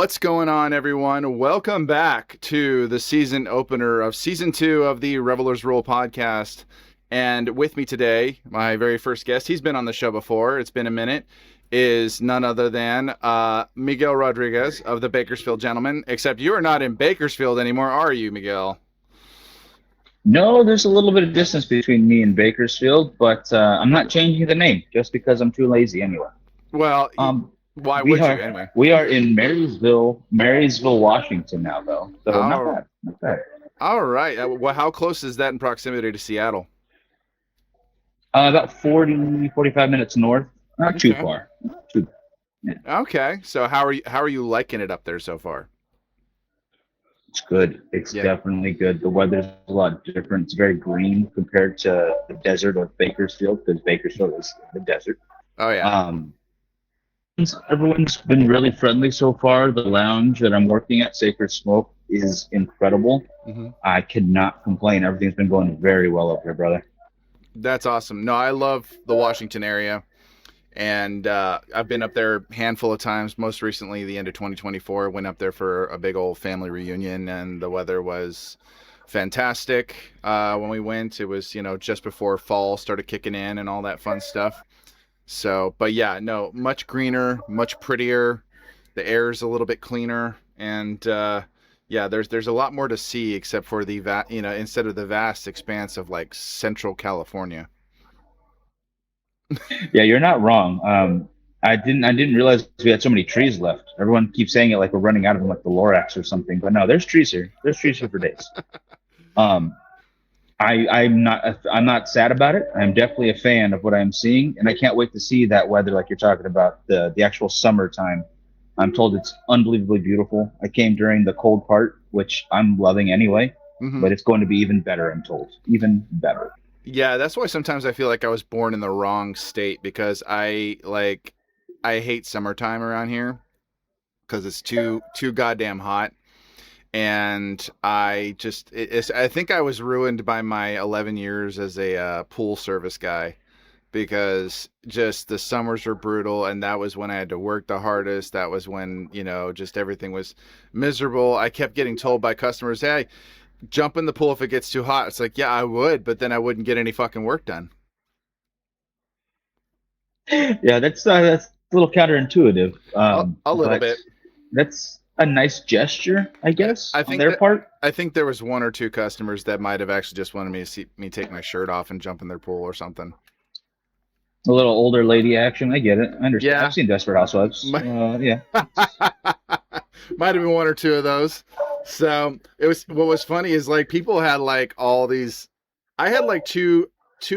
What's going on, everyone? Welcome back to the season opener of season 2 of the Revelers Rule podcast. And with me today, my very first guest, he's been on the show before, it's been a minute, is none other than Miguel Rodriguez of the Bakersfield Gentlemen. Except you are not in Bakersfield anymore, are you, Miguel? No, there's a little bit of distance between me and Bakersfield, but I'm not changing the name just because I'm too lazy anyway. Well, Um, why we would you are anyway? we are in Marysville, Washington now, though. So not Oh, bad, not bad. all right. Well, how close is that in proximity to Seattle? About 45 minutes north. Not too Okay. far. Not too bad. Yeah, Okay. So how are you liking it up there so far? it's good. It's Yeah. definitely good. The weather's a lot different. It's very green compared to the desert of Bakersfield because Bakersfield is the desert. Oh yeah. Um, Everyone's been really friendly so far. The lounge that I'm working at, Sacred Smoke, is incredible. Hmm. I cannot complain. Everything's been going very well up here, brother. That's awesome. No, I love the Washington area, and I've been up there a handful of times. Most recently, the end of 2024, went up there for a big old family reunion, and the weather was fantastic. When we went, it was just before fall started kicking in and all that fun stuff. So, but yeah, no, much greener, much prettier. The air's a little bit cleaner, and yeah, there's a lot more to see except for instead of the vast expanse of like Central California. Yeah, you're not wrong. I didn't realize we had so many trees left. Everyone keeps saying it like we're running out of them, like the Lorax or something. But no, there's trees here. There's trees here for days. Um, I'm not sad about it. I'm definitely a fan of what I'm seeing, and I can't wait to see that weather like you're talking about, the actual summertime. I'm told it's unbelievably beautiful. I came during the cold part, which I'm loving anyway, Hmm. but it's going to be even better, I'm told. Even better. Yeah, that's why sometimes I feel like I was born in the wrong state because I hate summertime around here because it's too goddamn hot. And I think I was ruined by my 11 years as a pool service guy because just the summers were brutal, and that was when I had to work the hardest. That was when just everything was miserable. I kept getting told by customers, "Hey, jump in the pool if it gets too hot." It's like, yeah, I would, but then I wouldn't get any fucking work done. Yeah, that's a little counterintuitive, A little but bit. that's a nice gesture, I guess, I on think their that part. I think there was one or two customers that might have actually just wanted me to see me take my shirt off and jump in their pool or something. A little older lady action. I get it. I understand. Yeah. I've seen Desperate Housewives. Might Yeah. have been one or two of those. So it was. What was funny is like people had like all these. I had like two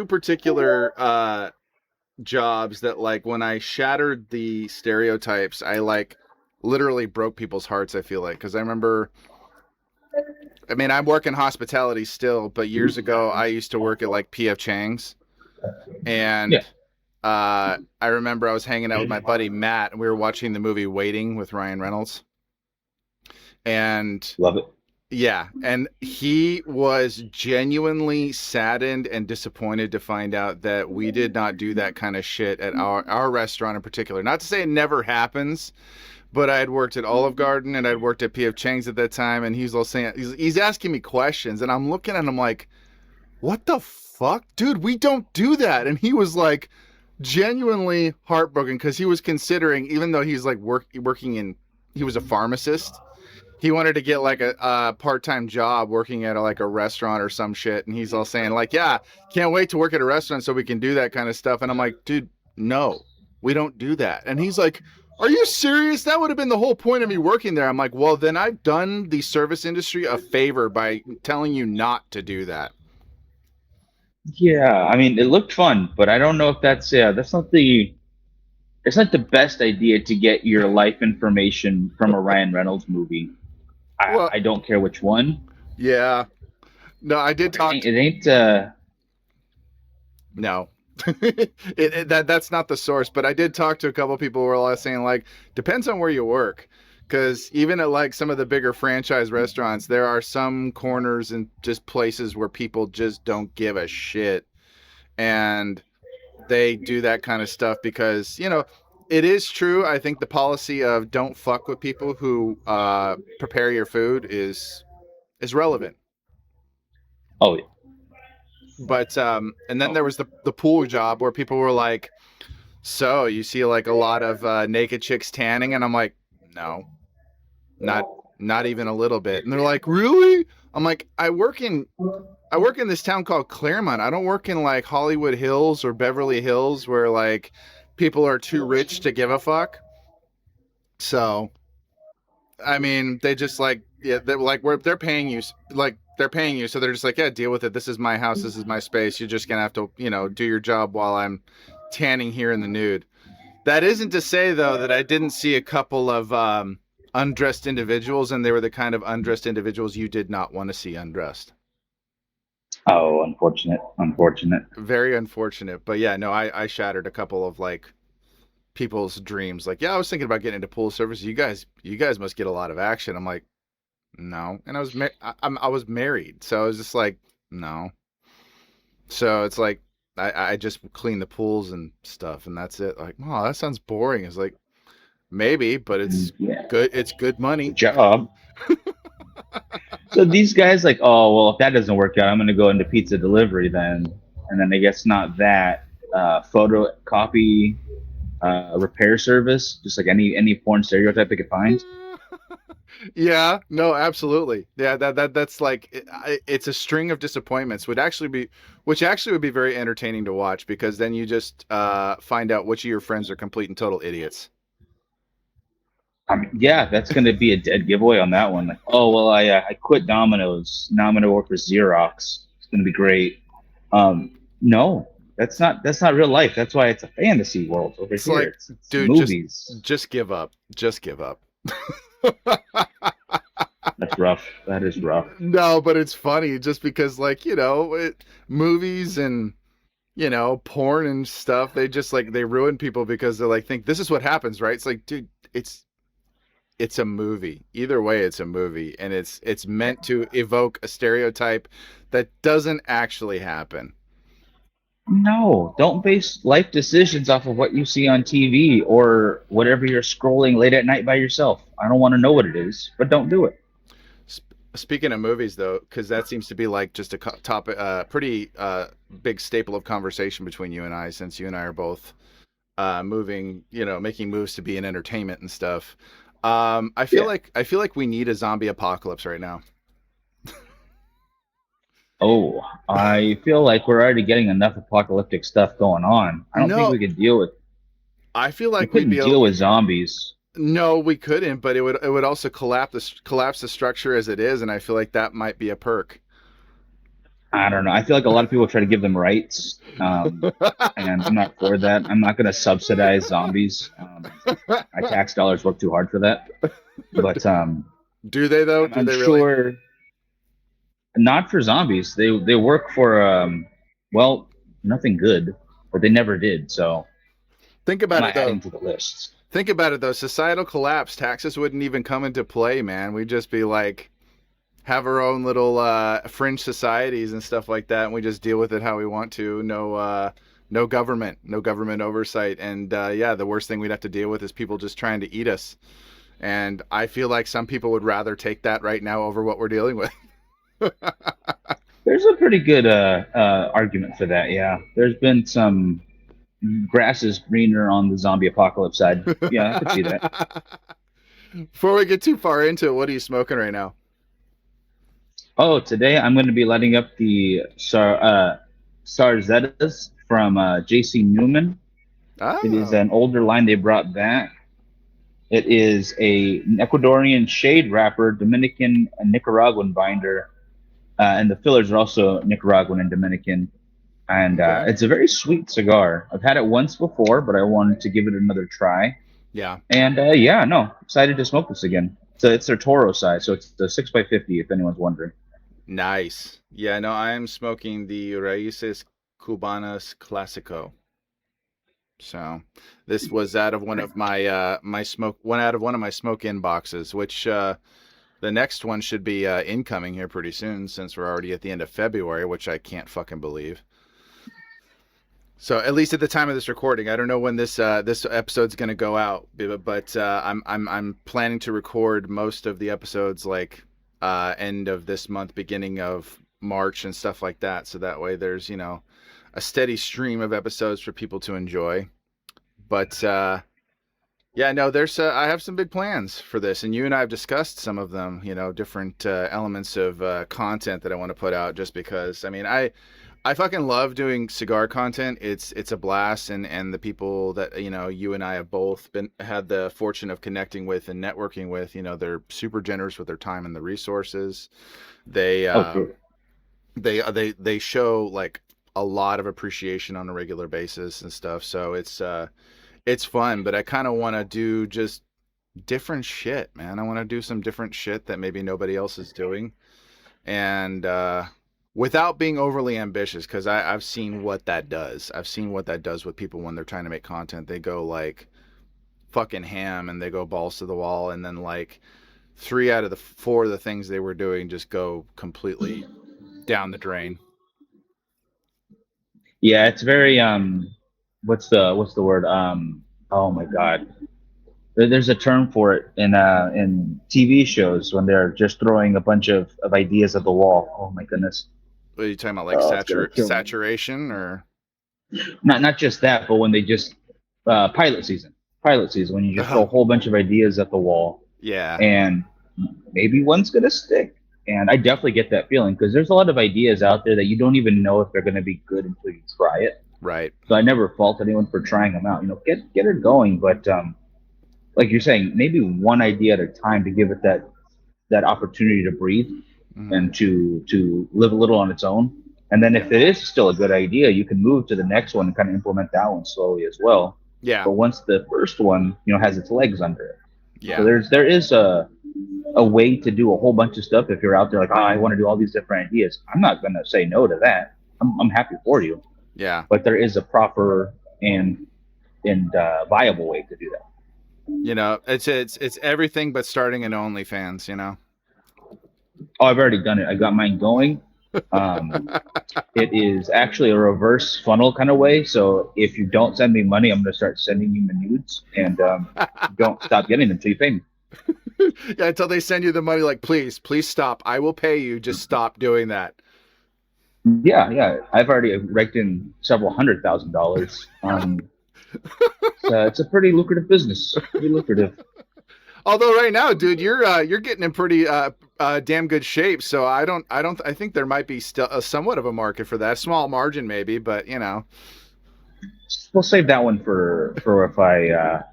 particular jobs that like when I shattered the stereotypes, I like literally broke people's hearts. I feel like because I remember. I mean, I'm working hospitality still, but years ago I used to work at like PF Chang's, Yeah. and I remember I was hanging out with my buddy Matt, and we were watching the movie Waiting with Ryan Reynolds. And Love it. yeah, and he was genuinely saddened and disappointed to find out that we did not do that kind of shit at our restaurant in particular. Not to say it never happens, but I had worked at Olive Garden and I'd worked at PF Chang's at that time, and he's all saying he's asking me questions, and I'm looking at him like, "What the fuck, dude? We don't do that." And he was like genuinely heartbroken because he was considering, even though he's like working in, he was a pharmacist. He wanted to get like a part-time job working at like a restaurant or some shit, and he's all saying like, "Yeah, can't wait to work at a restaurant so we can do that kind of stuff." And I'm like, "Dude, no, we don't do that." And he's like, "Are you serious? That would have been the whole point of me working there." I'm like, "Well, then I've done the service industry a favor by telling you not to do that." Yeah. I mean, it looked fun, but I don't know if that's not the. It's not the best idea to get your life information from a Ryan Reynolds movie. I, Well, I don't care which one. yeah. No, I did It talk ain't. to, It ain't no. That's not the source, but I did talk to a couple people who were all saying like depends on where you work, because even at like some of the bigger franchise restaurants, there are some corners and just places where people just don't give a shit, and they do that kind of stuff because It is true. I think the policy of don't fuck with people who prepare your food is relevant. Oh, yeah. But and then there was the pool job where people were like, "So you see like a lot of naked chicks tanning," and I'm like, "No, not not even a little bit." And they're like, "Really?" I'm like, I work in this town called Claremont. I don't work in like Hollywood Hills or Beverly Hills where like people are too rich to give a fuck. So I mean, they just like yeah, they're like they're paying you like they're paying you, so they're just like yeah, deal with it. This is my house. This is my space. You're just gonna have to do your job while I'm tanning here in the nude. That isn't to say though that I didn't see a couple of undressed individuals, and they were the kind of undressed individuals you did not want to see undressed. Oh, unfortunate, unfortunate. Very unfortunate, but yeah, no, I shattered a couple of like people's dreams. Like, yeah, I was thinking about getting into pool service. You guys must get a lot of action. I'm like, no, and I was married, so I was just like, no. So it's like I just clean the pools and stuff, and that's it. Like, oh, that sounds boring. It's like maybe, but it's Yeah, good. It's good good money. job. So these guys like, oh well, if that doesn't work out, I'm gonna go into pizza delivery then, and then I guess not that photocopy repair service, just like any porn stereotype they could find. Yeah, no, absolutely. Yeah, that's like it's a string of disappointments. Which actually would be very entertaining to watch because then you just find out which of your friends are complete and total idiots. I mean, yeah, that's gonna be a dead giveaway on that one. Like, oh well, I quit Domino's. Now I'm gonna work for Xerox. It's gonna be great. No, that's not real life. That's why it's a fantasy world over It's here. like, It's dude, movies. just give up. Just give up. That's rough. That is rough. No, but it's funny just because like, movies and porn and stuff, they just like they ruin people because they're like think this is what happens, right? It's like, dude, it's a movie. Either way, it's a movie and it's meant to evoke a stereotype that doesn't actually happen. No, don't base life decisions off of what you see on TV or whatever you're scrolling late at night by yourself. I don't want to know what it is, but don't do it. Speaking of movies, though, because that seems to be like just a topic, pretty big staple of conversation between you and I, since you and I are both moving, making moves to be in entertainment and stuff. Yeah. I feel like we need a zombie apocalypse right now. Oh, I feel like we're already getting enough apocalyptic stuff going on. I don't think No, we could deal with. I feel We like we'd couldn't be deal with zombies. no, we couldn't, but it would also collapse the structure as it is, and I feel like that might be a perk. I don't know. I feel like a lot of people try to give them rights, and I'm not for that. I'm not going to subsidize zombies. My tax dollars work too hard for that. But Do they though? Do I'm they really? sure not for zombies. They work for well, nothing good, but they never did. So Think I'm about it not though. adding to the list. Think about it though. Societal collapse, taxes wouldn't even come into play, man. We'd just be like have our own little fringe societies and stuff like that, and we just deal with it how we want to. No government oversight, and yeah, the worst thing we'd have to deal with is people just trying to eat us. And I feel like some people would rather take that right now over what we're dealing with. There's a pretty good argument for that. Yeah, there's been some grass is greener on the zombie apocalypse side. Yeah, I could see that. Before we get too far into it, what are you smoking right now? Oh, today I'm going to be lighting up the Sarzetas from JC Newman. It is Oh, an older line they brought back. It is an Ecuadorian shade wrapper, Dominican and Nicaraguan binder, and the fillers are also Nicaraguan and Dominican. And okay. it's a very sweet cigar. I've had it once before, but I wanted to give it another try. Yeah. And yeah, no, excited to smoke this again. So it's their Toro size, so it's the 6x50 if anyone's wondering. Nice. Yeah, no, I am smoking the Raíces Cubanas Clásico. So this was out of one of my one out of one of my smoke in boxes, which the next one should be incoming here pretty soon since we're already at the end of February, which I can't fucking believe. So at least at the time of this recording, I don't know when this episode's going to go out, but I'm planning to record most of the episodes like end of this month, beginning of March, and stuff like that. So that way, there's a steady stream of episodes for people to enjoy. But yeah, no, there's I have some big plans for this, and you and I have discussed some of them. Different elements of content that I want to put out, just because. I mean, I fucking love doing cigar content. It's a blast, and the people that you and I have both been had the fortune of connecting with and networking with. They're super generous with their time and the resources. They Oh, sure. they show like a lot of appreciation on a regular basis and stuff. So it's fun, but I kind of want to do just different shit, man. I want to do some different shit that maybe nobody else is doing, and without being overly ambitious, because I've seen what that does. I've seen what that does with people when they're trying to make content. They go like fucking ham and they go balls to the wall, and then like three out of the four of the things they were doing just go completely down the drain. Yeah, it's very what's the word? Oh my God. There's a term for it in TV shows when they're just throwing a bunch of ideas at the wall. Oh my goodness. What are you talking about, like Oh, it's gonna kill me. saturation or? Not just that, but when they just pilot season. Pilot season when you just throw a whole bunch of ideas at the wall Yeah, and maybe one's gonna stick. And I definitely get that feeling because there's a lot of ideas out there that you don't even know if they're gonna be good until you try it. right. So I never fault anyone for trying them out. Get it going, but like you're saying, maybe one idea at a time to give it that opportunity to breathe Hmm. and to live a little on its own. And then Yeah, if it is still a good idea, you can move to the next one and kind of implement that one slowly as well. yeah, But once the first one, has its legs under it. So yeah. there is a way to do a whole bunch of stuff if you're out there like, I want to do all these different ideas. I'm not gonna say no to that. I'm happy for you. Yeah. But there is a proper and viable way to do that. It's everything but starting an OnlyFans. Oh, I've already done it. I got mine going. Um, it is actually a reverse funnel kind of way. So if you don't send me money, I'm going to start sending you my nudes, and don't stop getting them until you pay me. Yeah, until they send you the money, like, please stop. I will pay you. Just stop doing that. Yeah, yeah. I've already raked in several $100,000. So it's a pretty lucrative business. Pretty lucrative. Although right now, dude, you're getting in pretty damn good shape. So I think there might be still somewhat of a market for that. Small margin maybe, but We'll save that one for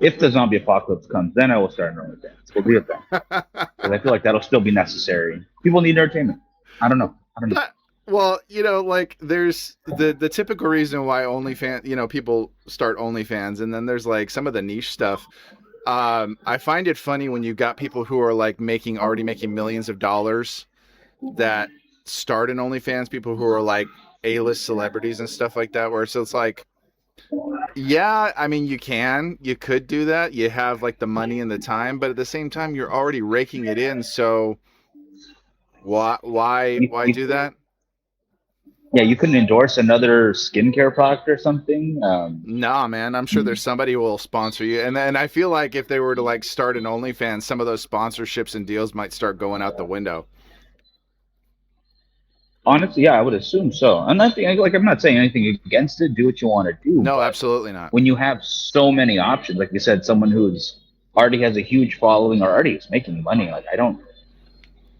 if the zombie apocalypse comes, then I will start an OnlyFans. We'll do it then because I feel like that'll still be necessary. People need entertainment. I don't know. I don't know. Well, like there's the typical reason why OnlyFans, people start OnlyFans, and then there's like some of the niche stuff. I find it funny when you got people who are like already making millions of dollars that start an OnlyFans, people who are like A-list celebrities and stuff like that, where so it's like, yeah, I mean, you could do that. You have like the money and the time, but at the same time, you're already raking it in. So why You do that? Yeah, you couldn't endorse another skincare product or something. Nah, man, I'm sure there's somebody who will sponsor you. And I feel like if they were to like start an OnlyFans, some of those sponsorships and deals might start going out the window. Honestly, yeah, I would assume so. And I think, like, I'm not saying anything against it. Do what you want to do, No, but absolutely not. when you have so many options, like you said, someone who's already has a huge following or already is making money, like, I don't.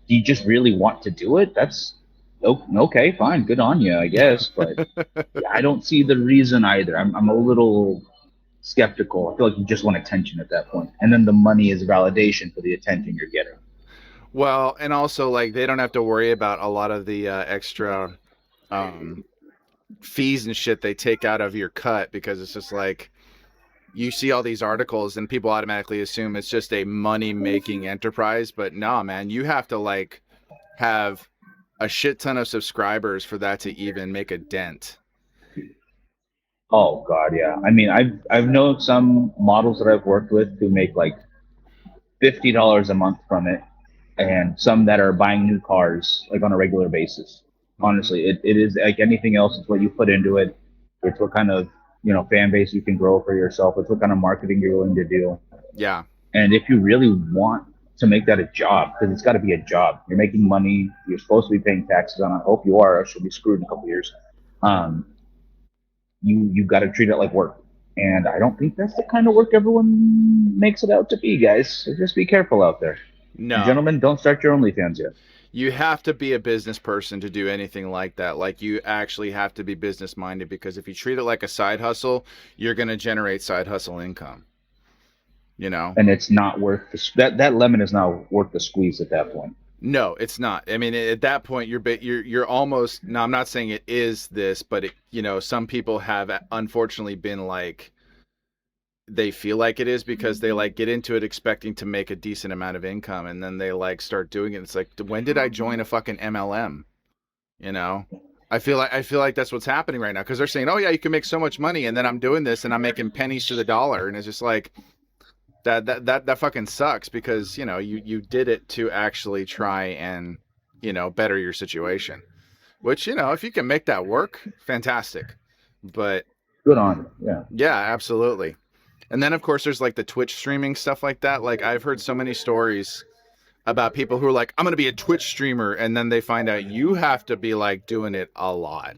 Do you just really want to do it? That's okay, fine, good on you, I guess. But yeah, I don't see the reason either. I'm a little skeptical. I feel like you just want attention at that point, and then the money is validation for the attention you're getting. Well, and also like they don't have to worry about a lot of the extra um, fees and shit they take out of your cut, because it's just like you see all these articles and people automatically assume it's just a money making enterprise. But no, man, you have to like have a shit ton of subscribers for that to even make a dent. Oh God, yeah. I mean, I've known some models that I've worked with who make like $50 a month from it, and some that are buying new cars like on a regular basis. Hmm. Honestly, it is like anything else. It's what you put into it. It's what kind of fan base you can grow for yourself. It's what kind of marketing you're willing to do. Yeah. And if you really want to make that a job, because it's got to be a job, you're making money, you're supposed to be paying taxes on it. I hope you are, or else you'll be screwed in a couple of years. Um, you got to treat it like work. And I don't think that's the kind of work everyone makes it out to be, guys. So just be careful out there. And No. gentlemen, don't start your OnlyFans yet. You have to be a business person to do anything like that. Like, you actually have to be business minded, because if you treat it like a side hustle, you're going to generate side hustle income. You know? And it's not worth that lemon is not worth the squeeze at that point. No, it's not. I mean, at that point, you're almost. No, I'm not saying it is this, but some people have unfortunately been like, they feel like it is, because they like get into it expecting to make a decent amount of income, and then they like start doing it. It's like, when did I join a fucking MLM? You know, I feel like that's what's happening right now, because they're saying, oh yeah, you can make so much money, and then I'm doing this and I'm making pennies to the dollar, and it's just like, that fucking sucks, because you did it to actually try and better your situation, which if you can make that work, fantastic. But Good on you. Yeah. yeah, absolutely. And then of course there's like the Twitch streaming stuff like that. Like, I've heard so many stories about people who are like, I'm gonna be a Twitch streamer, and then they find out you have to be like doing it a lot.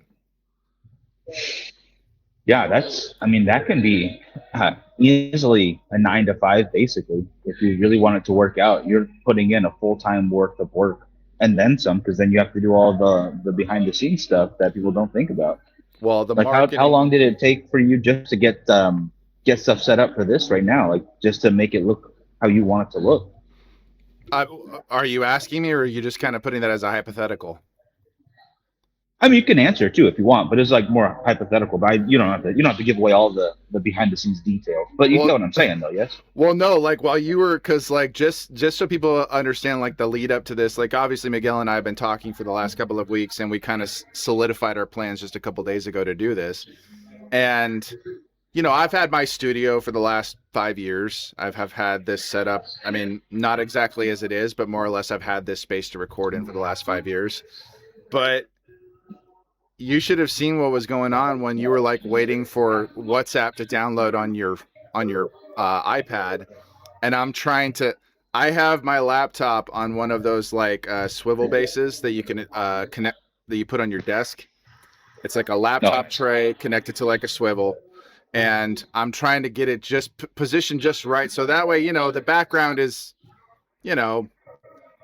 Yeah, that can be easily a 9 to 5, basically. If you really want it to work out, you're putting in a full-time worth of work and then some, because then you have to do all the behind the scenes stuff that people don't think about. Well, the Like how marketing. long did it take for you just to get stuff set up for this right now? Like, just to make it look how you want it to look. uh, are you asking me, or are you just kind of putting that as a hypothetical? I mean, you can answer too if you want, but it's like more hypothetical. But you don't have to give away all the behind the scenes details. But you Well, get what I'm saying, though. Yes. Well, no, like, while you were, because like, just so people understand, like, the lead up to this, like, obviously Miguel and I have been talking for the last couple of weeks, and we kind of solidified our plans just a couple days ago to do this. And I've had my studio for the last 5 years. Have had this set up. I mean, not exactly as it is, but more or less I've had this space to record in for the last 5 years. But you should have seen what was going on when you were like waiting for WhatsApp to download on your iPad, and I'm trying to. I have my laptop on one of those like swivel bases that you can connect, that you put on your desk. It's like a No. laptop tray connected to like a swivel, and I'm trying to get it just positioned just right, so that way the background is, you know,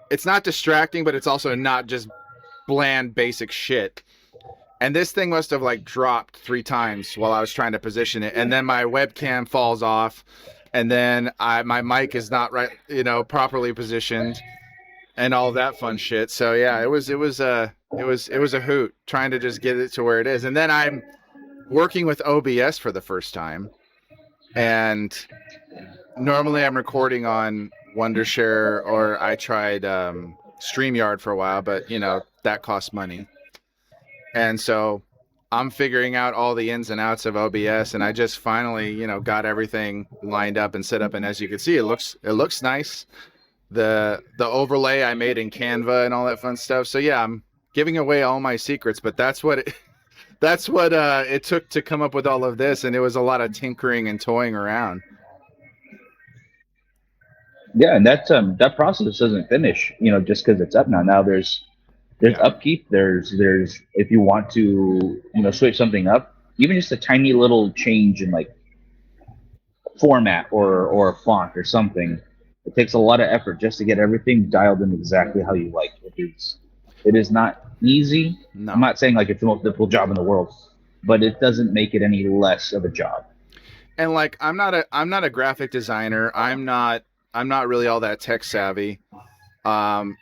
it's not distracting, but it's also not just bland basic shit. And this thing must have like dropped 3 times while I was trying to position it, and then my webcam falls off, and then my mic is not right, properly positioned, and all that fun shit. So yeah, it was a hoot trying to just get it to where it is, and then I'm working with OBS for the first time, and normally I'm recording on Wondershare, or I tried StreamYard for a while, but that costs money. And so I'm figuring out all the ins and outs of OBS, and I just finally, got everything lined up and set up. And as you can see, it looks nice. The overlay I made in Canva and all that fun stuff. So yeah, I'm giving away all my secrets, but that's what it took to come up with all of this, and it was a lot of tinkering and toying around. Yeah, and that process doesn't finish, just because it's up now. Now there's Yeah. upkeep. There's if you want to switch something up, even just a tiny little change in like format or a font or something. It takes a lot of effort just to get everything dialed in exactly how you like. It is not easy. I'm No. not saying like it's the most difficult job in the world, but it doesn't make it any less of a job. And like, I'm not a graphic designer. I'm not really all that tech savvy.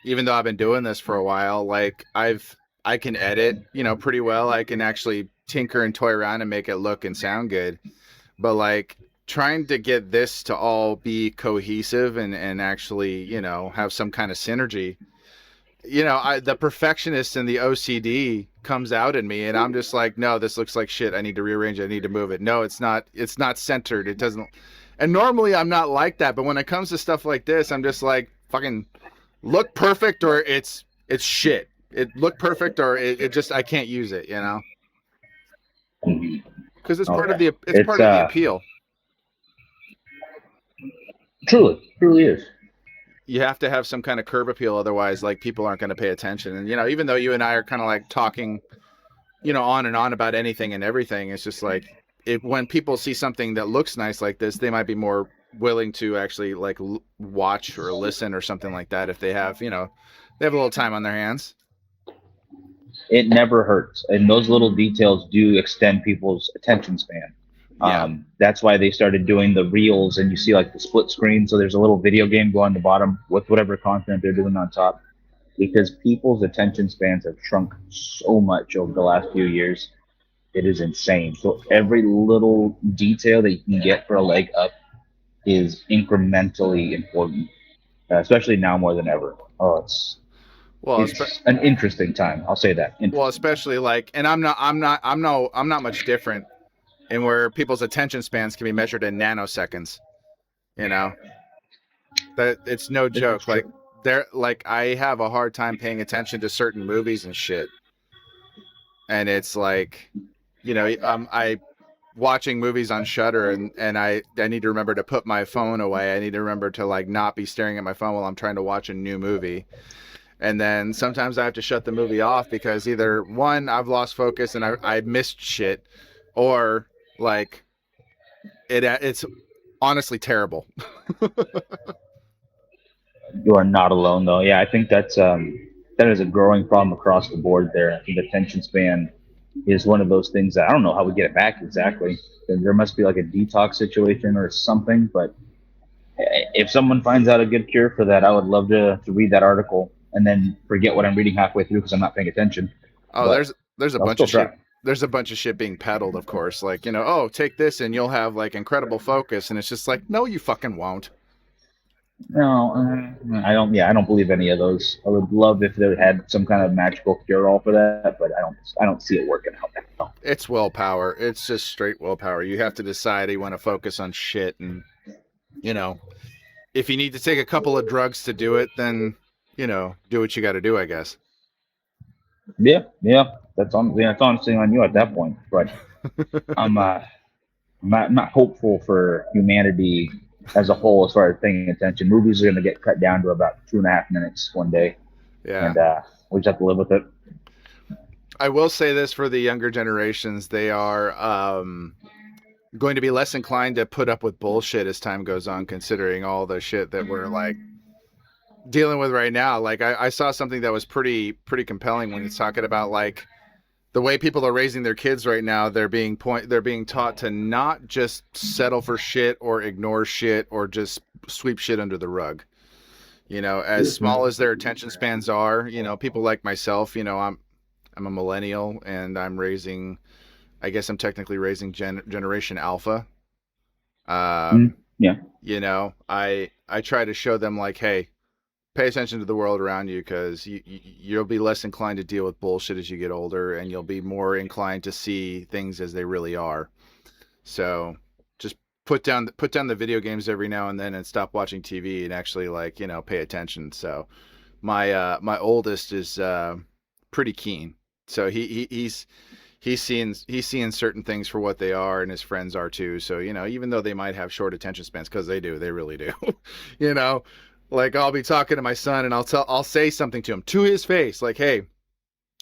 Even though I've been doing this for a while, like, I can edit, pretty well. I can actually tinker and toy around and make it look and sound good. But like, trying to get this to all be cohesive and actually, have some kind of synergy. The perfectionist and the OCD comes out in me, and I'm just like, no, this looks like shit. I need to rearrange it. I need to move it. No, it's not. It's not centered. It doesn't. And normally I'm not like that, but when it comes to stuff like this, I'm just like, fucking look perfect, or it's shit. It look perfect, or it just, I can't use it. because it's Oh part of yeah, the it's it's part of the appeal. truly is. You have to have some kind of curb appeal, otherwise, like people aren't going to pay attention. And even though you and I are kind of like talking, on and on about anything and everything, it's just like when people see something that looks nice like this, they might be more willing to actually like watch or listen or something like that if they have, they have a little time on their hands. It never hurts, and those little details do extend people's attention span. Yeah. That's why they started doing the reels, and you see like the split screen. So there's a little video game go on the bottom with whatever content they're doing on top, because people's attention spans have shrunk so much over the last few years. It is insane. So every little detail that you can get for a leg up is incrementally important, especially now more than ever. Oh, Well, it's an interesting time. I'll say that. especially like, and I'm not much different in where people's attention spans can be measured in nanoseconds. That it's no It's joke. Like true. I have a hard time paying attention to certain movies and shit. And it's like, I watching movies on Shudder, and I need to remember to put my phone away. I need to remember to like not be staring at my phone while I'm trying to watch a new movie. And then sometimes I have to shut the movie off because either one, I've lost focus and I missed shit, or like it's honestly terrible. You are not alone, though. Yeah, I think that is a growing problem across the board. There, I think attention span is one of those things that I don't know how we get it back exactly. There must be like a detox situation or something. But if someone finds out a good cure for that, I would love to read that article and then forget what I'm reading halfway through because I'm not paying attention. Oh, But there's a I'll bunch still of shit. try. There's a bunch of shit being peddled, of course. Like, oh, take this and you'll have like incredible focus, and it's just like, no, you fucking won't. No, I don't. Yeah, I don't believe any of those. I would love if they had some kind of magical cure-all for that, but I don't. I don't see it working out. No. It's willpower. It's just straight willpower. You have to decide you want to focus on shit, and you know, if you need to take a couple of drugs to do it, then do what you got to do, I guess. Yeah. That's on. Yeah, that's honestly on you at that point. But I'm I'm not hopeful for humanity as a whole as far as paying attention. Movies are going to get cut down to about 2.5 minutes one day, Yeah. and we just have to live with it. I will say this for the younger generations, they are going to be less inclined to put up with bullshit as time goes on, considering all the shit that we're like dealing with right now. Like I saw something that was pretty compelling when it's talking about like the way people are raising their kids right now. They're being taught to not just settle for shit or ignore shit or just sweep shit under the rug. As small as their attention spans are, people like myself, I'm a millennial and I guess I'm technically raising generation alpha. Yeah. I try to show them like, hey, pay attention to the world around you, because you'll be less inclined to deal with bullshit as you get older, and you'll be more inclined to see things as they really are. So just put down the video games every now and then and stop watching TV and actually pay attention. So my oldest is pretty keen. So he's seeing certain things for what they are, and his friends are too. So even though they might have short attention spans, because they really do, like I'll be talking to my son and I'll say something to him to his face, like, hey,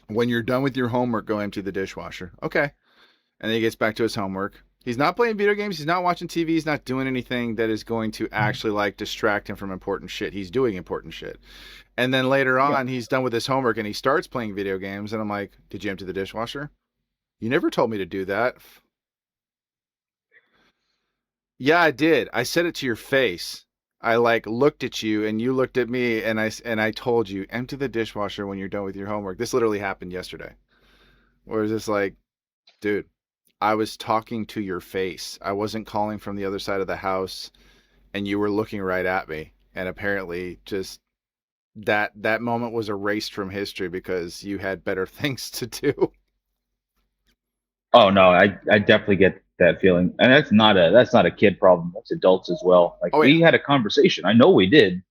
when you're done with your homework, go empty the dishwasher. Okay. And then he gets back to his homework. He's not playing video games. He's not watching TV. He's not doing anything that is going to actually like distract him from important shit. He's doing important shit. And then later on, he's done with his homework and he starts playing video games. And I'm like, did you empty the dishwasher? You never told me to do that. Yeah, I did. I said it to your face. I looked at you and you looked at me, and I told you, empty the dishwasher when you're done with your homework. This literally happened yesterday. Where it's like, dude, I was talking to your face. I wasn't calling from the other side of the house, and you were looking right at me. And apparently just that moment was erased from history because you had better things to do. Oh no, I definitely get that feeling, and that's not a kid problem. That's adults as well. Like Oh yeah. we had a conversation. I know we did.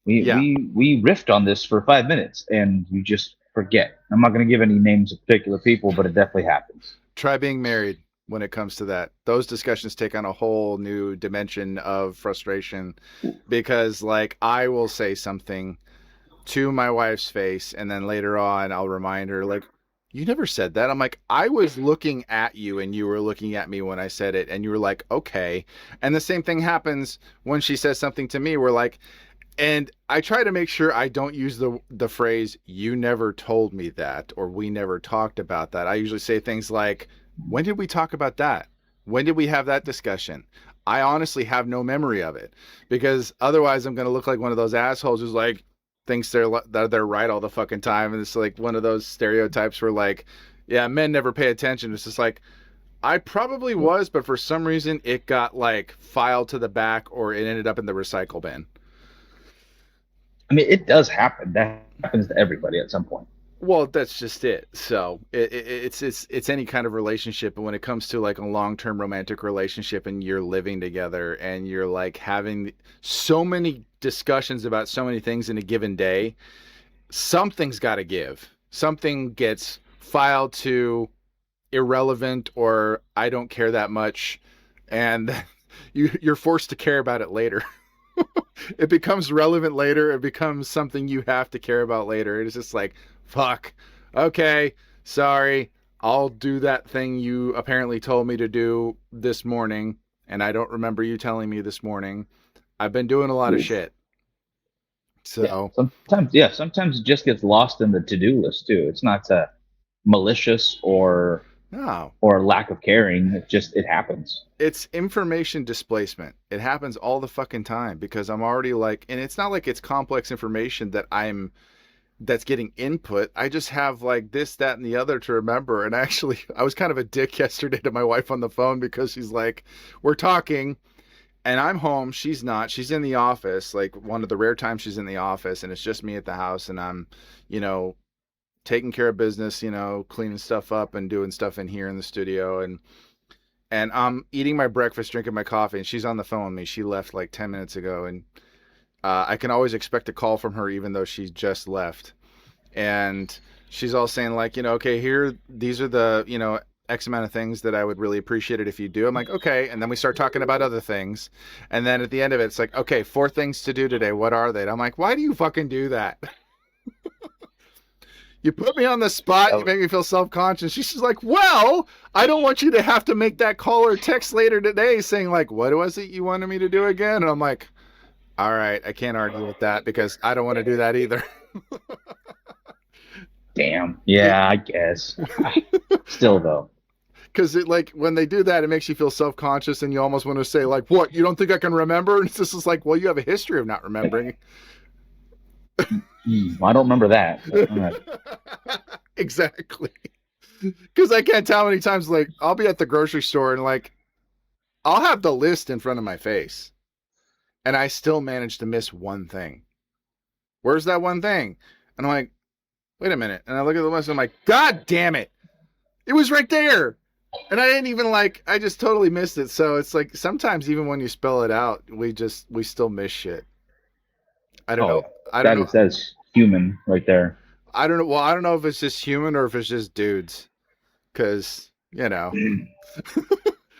Yeah. We riffed on this for 5 minutes, and you just forget. I'm not going to give any names of particular people, but it definitely happens. Try being married. when it comes to that. Those discussions take on a whole new dimension of frustration because like I will say something to my wife's face and then later on I'll remind her like you never said that. I'm like, I was looking at you and you were looking at me when I said it and you were like, okay. And the same thing happens when she says something to me. We're like, and I try to make sure I don't use the phrase "you never told me that" or "we never talked about that." I usually say things like, "When did we talk about that? When did we have that discussion?" I honestly have no memory of it because otherwise I'm going to look like one of those assholes who's like thinks they're right all the fucking time, and it's like one of those stereotypes where like, yeah, men never pay attention. It's just like I probably was, but for some reason it got like filed to the back or it ended up in the recycle bin. I mean, it does happen. That happens to everybody at some point. Well, that's just it. So it's any kind of relationship, but when it comes to like a long-term romantic relationship and you're living together and you're like having so many discussions about so many things in a given day, something's got to give. Something gets filed to irrelevant or I don't care that much, and you're forced to care about it later. It becomes relevant later. It becomes something you have to care about later. It's just like, fuck. Okay, sorry. I'll do that thing you apparently told me to do this morning, and I don't remember you telling me this morning. I've been doing a lot of shit. So, Sometimes it just gets lost in the to-do list too. It's not malicious no. or lack of caring. It happens. It's information displacement. It happens all the fucking time because I'm already like, and it's not like it's complex information that's getting input. I just have like this, that, and the other to remember. And actually, I was kind of a dick yesterday to my wife on the phone because she's like, we're talking and I'm home. She's not. She's in the office, like one of the rare times she's in the office, and it's just me at the house, and I'm, you know, taking care of business, you know, cleaning stuff up and doing stuff in here in the studio, and I'm eating my breakfast, drinking my coffee, and she's on the phone with me. She left like 10 minutes ago, and I can always expect a call from her even though she just left. And she's all saying like, you know, okay, here, these are the, you know, X amount of things that I would really appreciate it if you do. I'm like, okay. And then we start talking about other things. And then at the end of it, it's like, okay, 4 things to do today. What are they? And I'm like, why do you fucking do that? You put me on the spot. You make me feel self-conscious. She's just like, well, I don't want you to have to make that call or text later today saying like, what was it you wanted me to do again? And I'm like, all right, I can't argue with that because I don't want to do that either. Damn. Yeah, I guess. Still though. Because it like when they do that, it makes you feel self-conscious and you almost want to say like, what, you don't think I can remember? And it's just like, well, you have a history of not remembering. I don't remember that. Right. Exactly. Because I can't tell how many times like I'll be at the grocery store and like I'll have the list in front of my face and I still manage to miss one thing. Where's that one thing? And I'm like, wait a minute. And I look at the list and I'm like, God damn it. It was right there. And I didn't even like, I just totally missed it. So it's like sometimes even when you spell it out, we still miss shit. I don't know. That's human right there. I don't know. Well, I don't know if it's just human or if it's just dudes. Because, you know,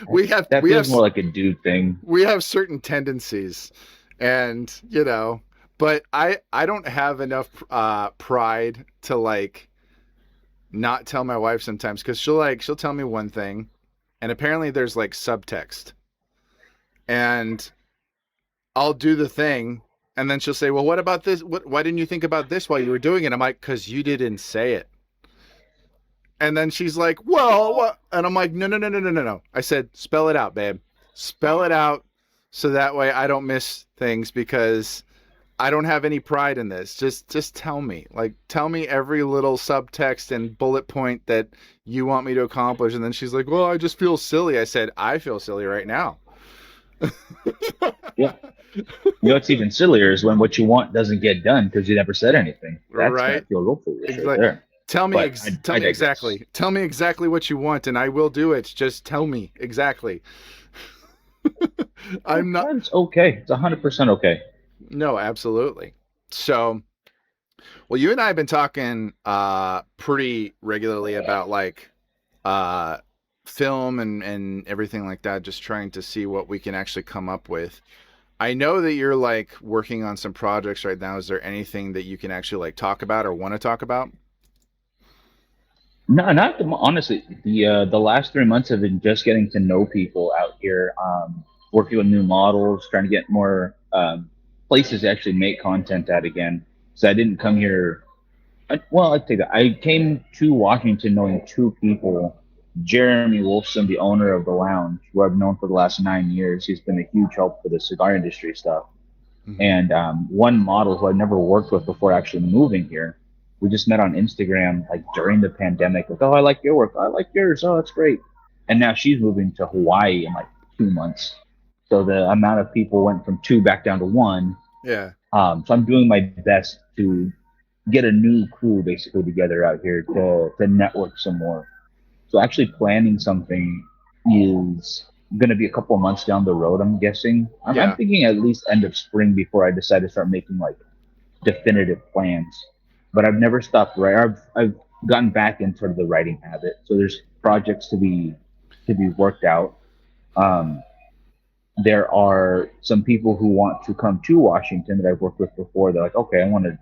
we have more like a dude thing. We have certain tendencies and, you know, but I don't have enough pride to like not tell my wife sometimes because she'll tell me one thing and apparently there's like subtext and I'll do the thing and then she'll say, well, what about this? Why didn't you think about this while you were doing it? I'm like, because you didn't say it. And then she's like, well, what? And I'm like, no. I said, spell it out, babe. Spell it out so that way I don't miss things because I don't have any pride in this. Just tell me. Like, tell me every little subtext and bullet point that you want me to accomplish. And then she's like, well, I just feel silly. I said, I feel silly right now. Yeah. You know what's even sillier is when what you want doesn't get done because you never said anything. That's right. Feel real foolish exactly. Right there. Tell me exactly. Tell me exactly what you want, and I will do it. Just tell me exactly. I'm not. It's okay. It's 100% okay. No, absolutely. So, well, you and I have been talking pretty regularly about like film and everything like that, just trying to see what we can actually come up with. I know that you're like working on some projects right now. Is there anything that you can actually like talk about or want to talk about? No, not the, honestly. The last 3 months have been just getting to know people out here, working with new models, trying to get more places to actually make content at again. So I didn't come here. Well, I take that. I came to Washington knowing two people. Jeremy Wolfson, the owner of the lounge, who I've known for the last 9 years. He's been a huge help for the cigar industry stuff. Hmm. And one model who I'd never worked with before actually moving here. We just met on Instagram like during the pandemic. Like, oh, I like your work. I like yours. Oh, that's great. And now she's moving to Hawaii in like 2 months. So the amount of people went from two back down to one. Yeah. So I'm doing my best to get a new crew basically together out here to network some more. So actually planning something is going to be a couple of months down the road, I'm guessing. I'm Yeah. thinking at least end of spring before I decide to start making like definitive plans. But I've never stopped writing. I've gotten back into the writing habit. So there's projects to be worked out. Um, there are some people who want to come to Washington that I've worked with before. They're like, okay, I want to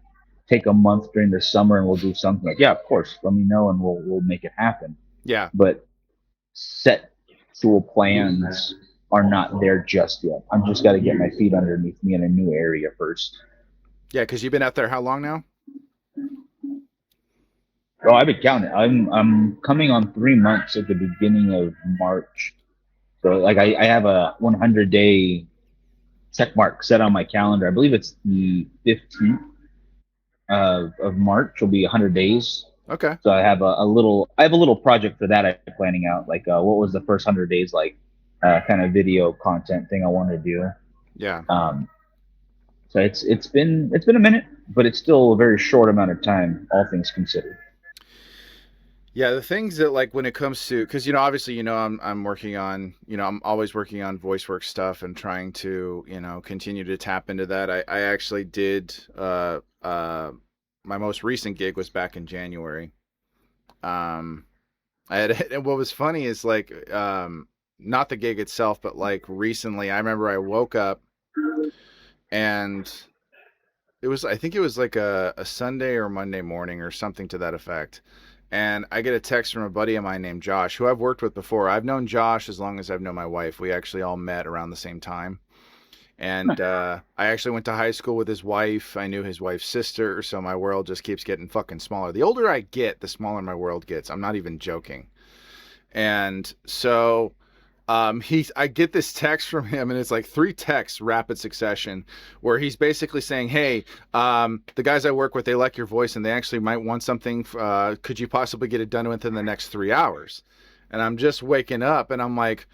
take a month during the summer and we'll do something. Like, yeah, of course, let me know and we'll make it happen. Yeah. But set actual plans are not there just yet. I'm just got to get my feet underneath me in a new area first. Yeah. Because you've been out there how long now? Oh, I've been counting. I'm coming on 3 months at the beginning of March. So like I have a 100-day check mark set on my calendar. I believe it's the 15th of March. Will be 100 days. Okay. So I have a little project for that I'm planning out. Like what was the first 100 days like? Kind of video content thing I want to do. Yeah. Um, so it's been a minute, but it's still a very short amount of time, all things considered. Yeah, the things that like when it comes to because obviously I'm working on I'm always working on voice work stuff and trying to continue to tap into that. I actually did my most recent gig was back in January. Um, I had and what was funny is like not the gig itself, but like recently I remember I woke up and I think it was like a Sunday or Monday morning or something to that effect. And I get a text from a buddy of mine named Josh, who I've worked with before. I've known Josh as long as I've known my wife. We actually all met around the same time. And I actually went to high school with his wife. I knew his wife's sister, so my world just keeps getting fucking smaller. The older I get, the smaller my world gets. I'm not even joking. And so I get this text from him, and it's like three texts rapid succession, where he's basically saying, "Hey, the guys I work with, they like your voice, and they actually might want something. Could you possibly get it done within the next 3 hours?" And I'm just waking up, and I'm like,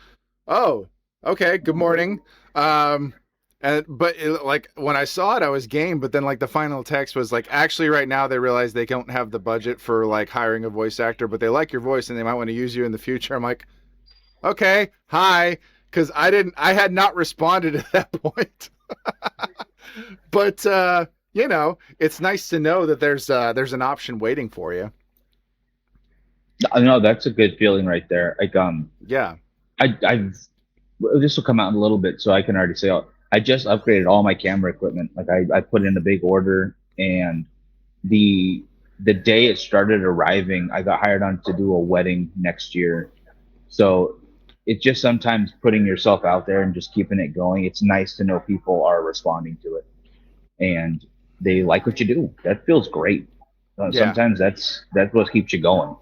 "Oh, okay. Good morning." Like when I saw it, I was game. But then like the final text was like, actually, right now they realize they don't have the budget for like hiring a voice actor, but they like your voice and they might want to use you in the future. I'm like, okay, hi, because I had not responded at that point. But it's nice to know that there's an option waiting for you. I know that's a good feeling right there. Like Yeah. I've this will come out in a little bit, so I can already say I just upgraded all my camera equipment. Like I put in a big order, and the the day it started arriving, I got hired on to do a wedding next year. So it's just sometimes putting yourself out there and just keeping it going. It's nice to know people are responding to it and they like what you do. That feels great. Yeah. Sometimes that's what keeps you going.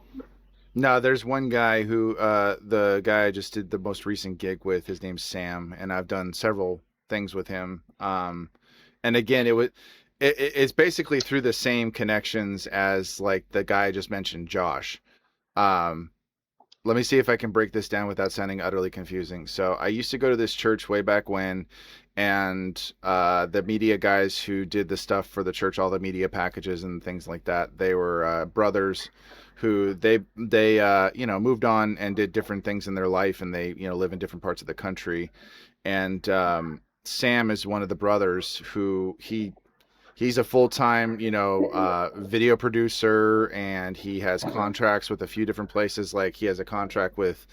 No, there's one guy who the guy I just did the most recent gig with, his name's Sam, and I've done several things with him. And again, it's basically through the same connections as like the guy I just mentioned, Josh. Um, Let me see if I can break this down without sounding utterly confusing. So I used to go to this church way back when, and the media guys who did the stuff for the church, all the media packages and things like that, they were brothers who they moved on and did different things in their life, and they live in different parts of the country. And Sam is one of the brothers who he's a full-time, video producer, and he has contracts with a few different places. Like he has a contract with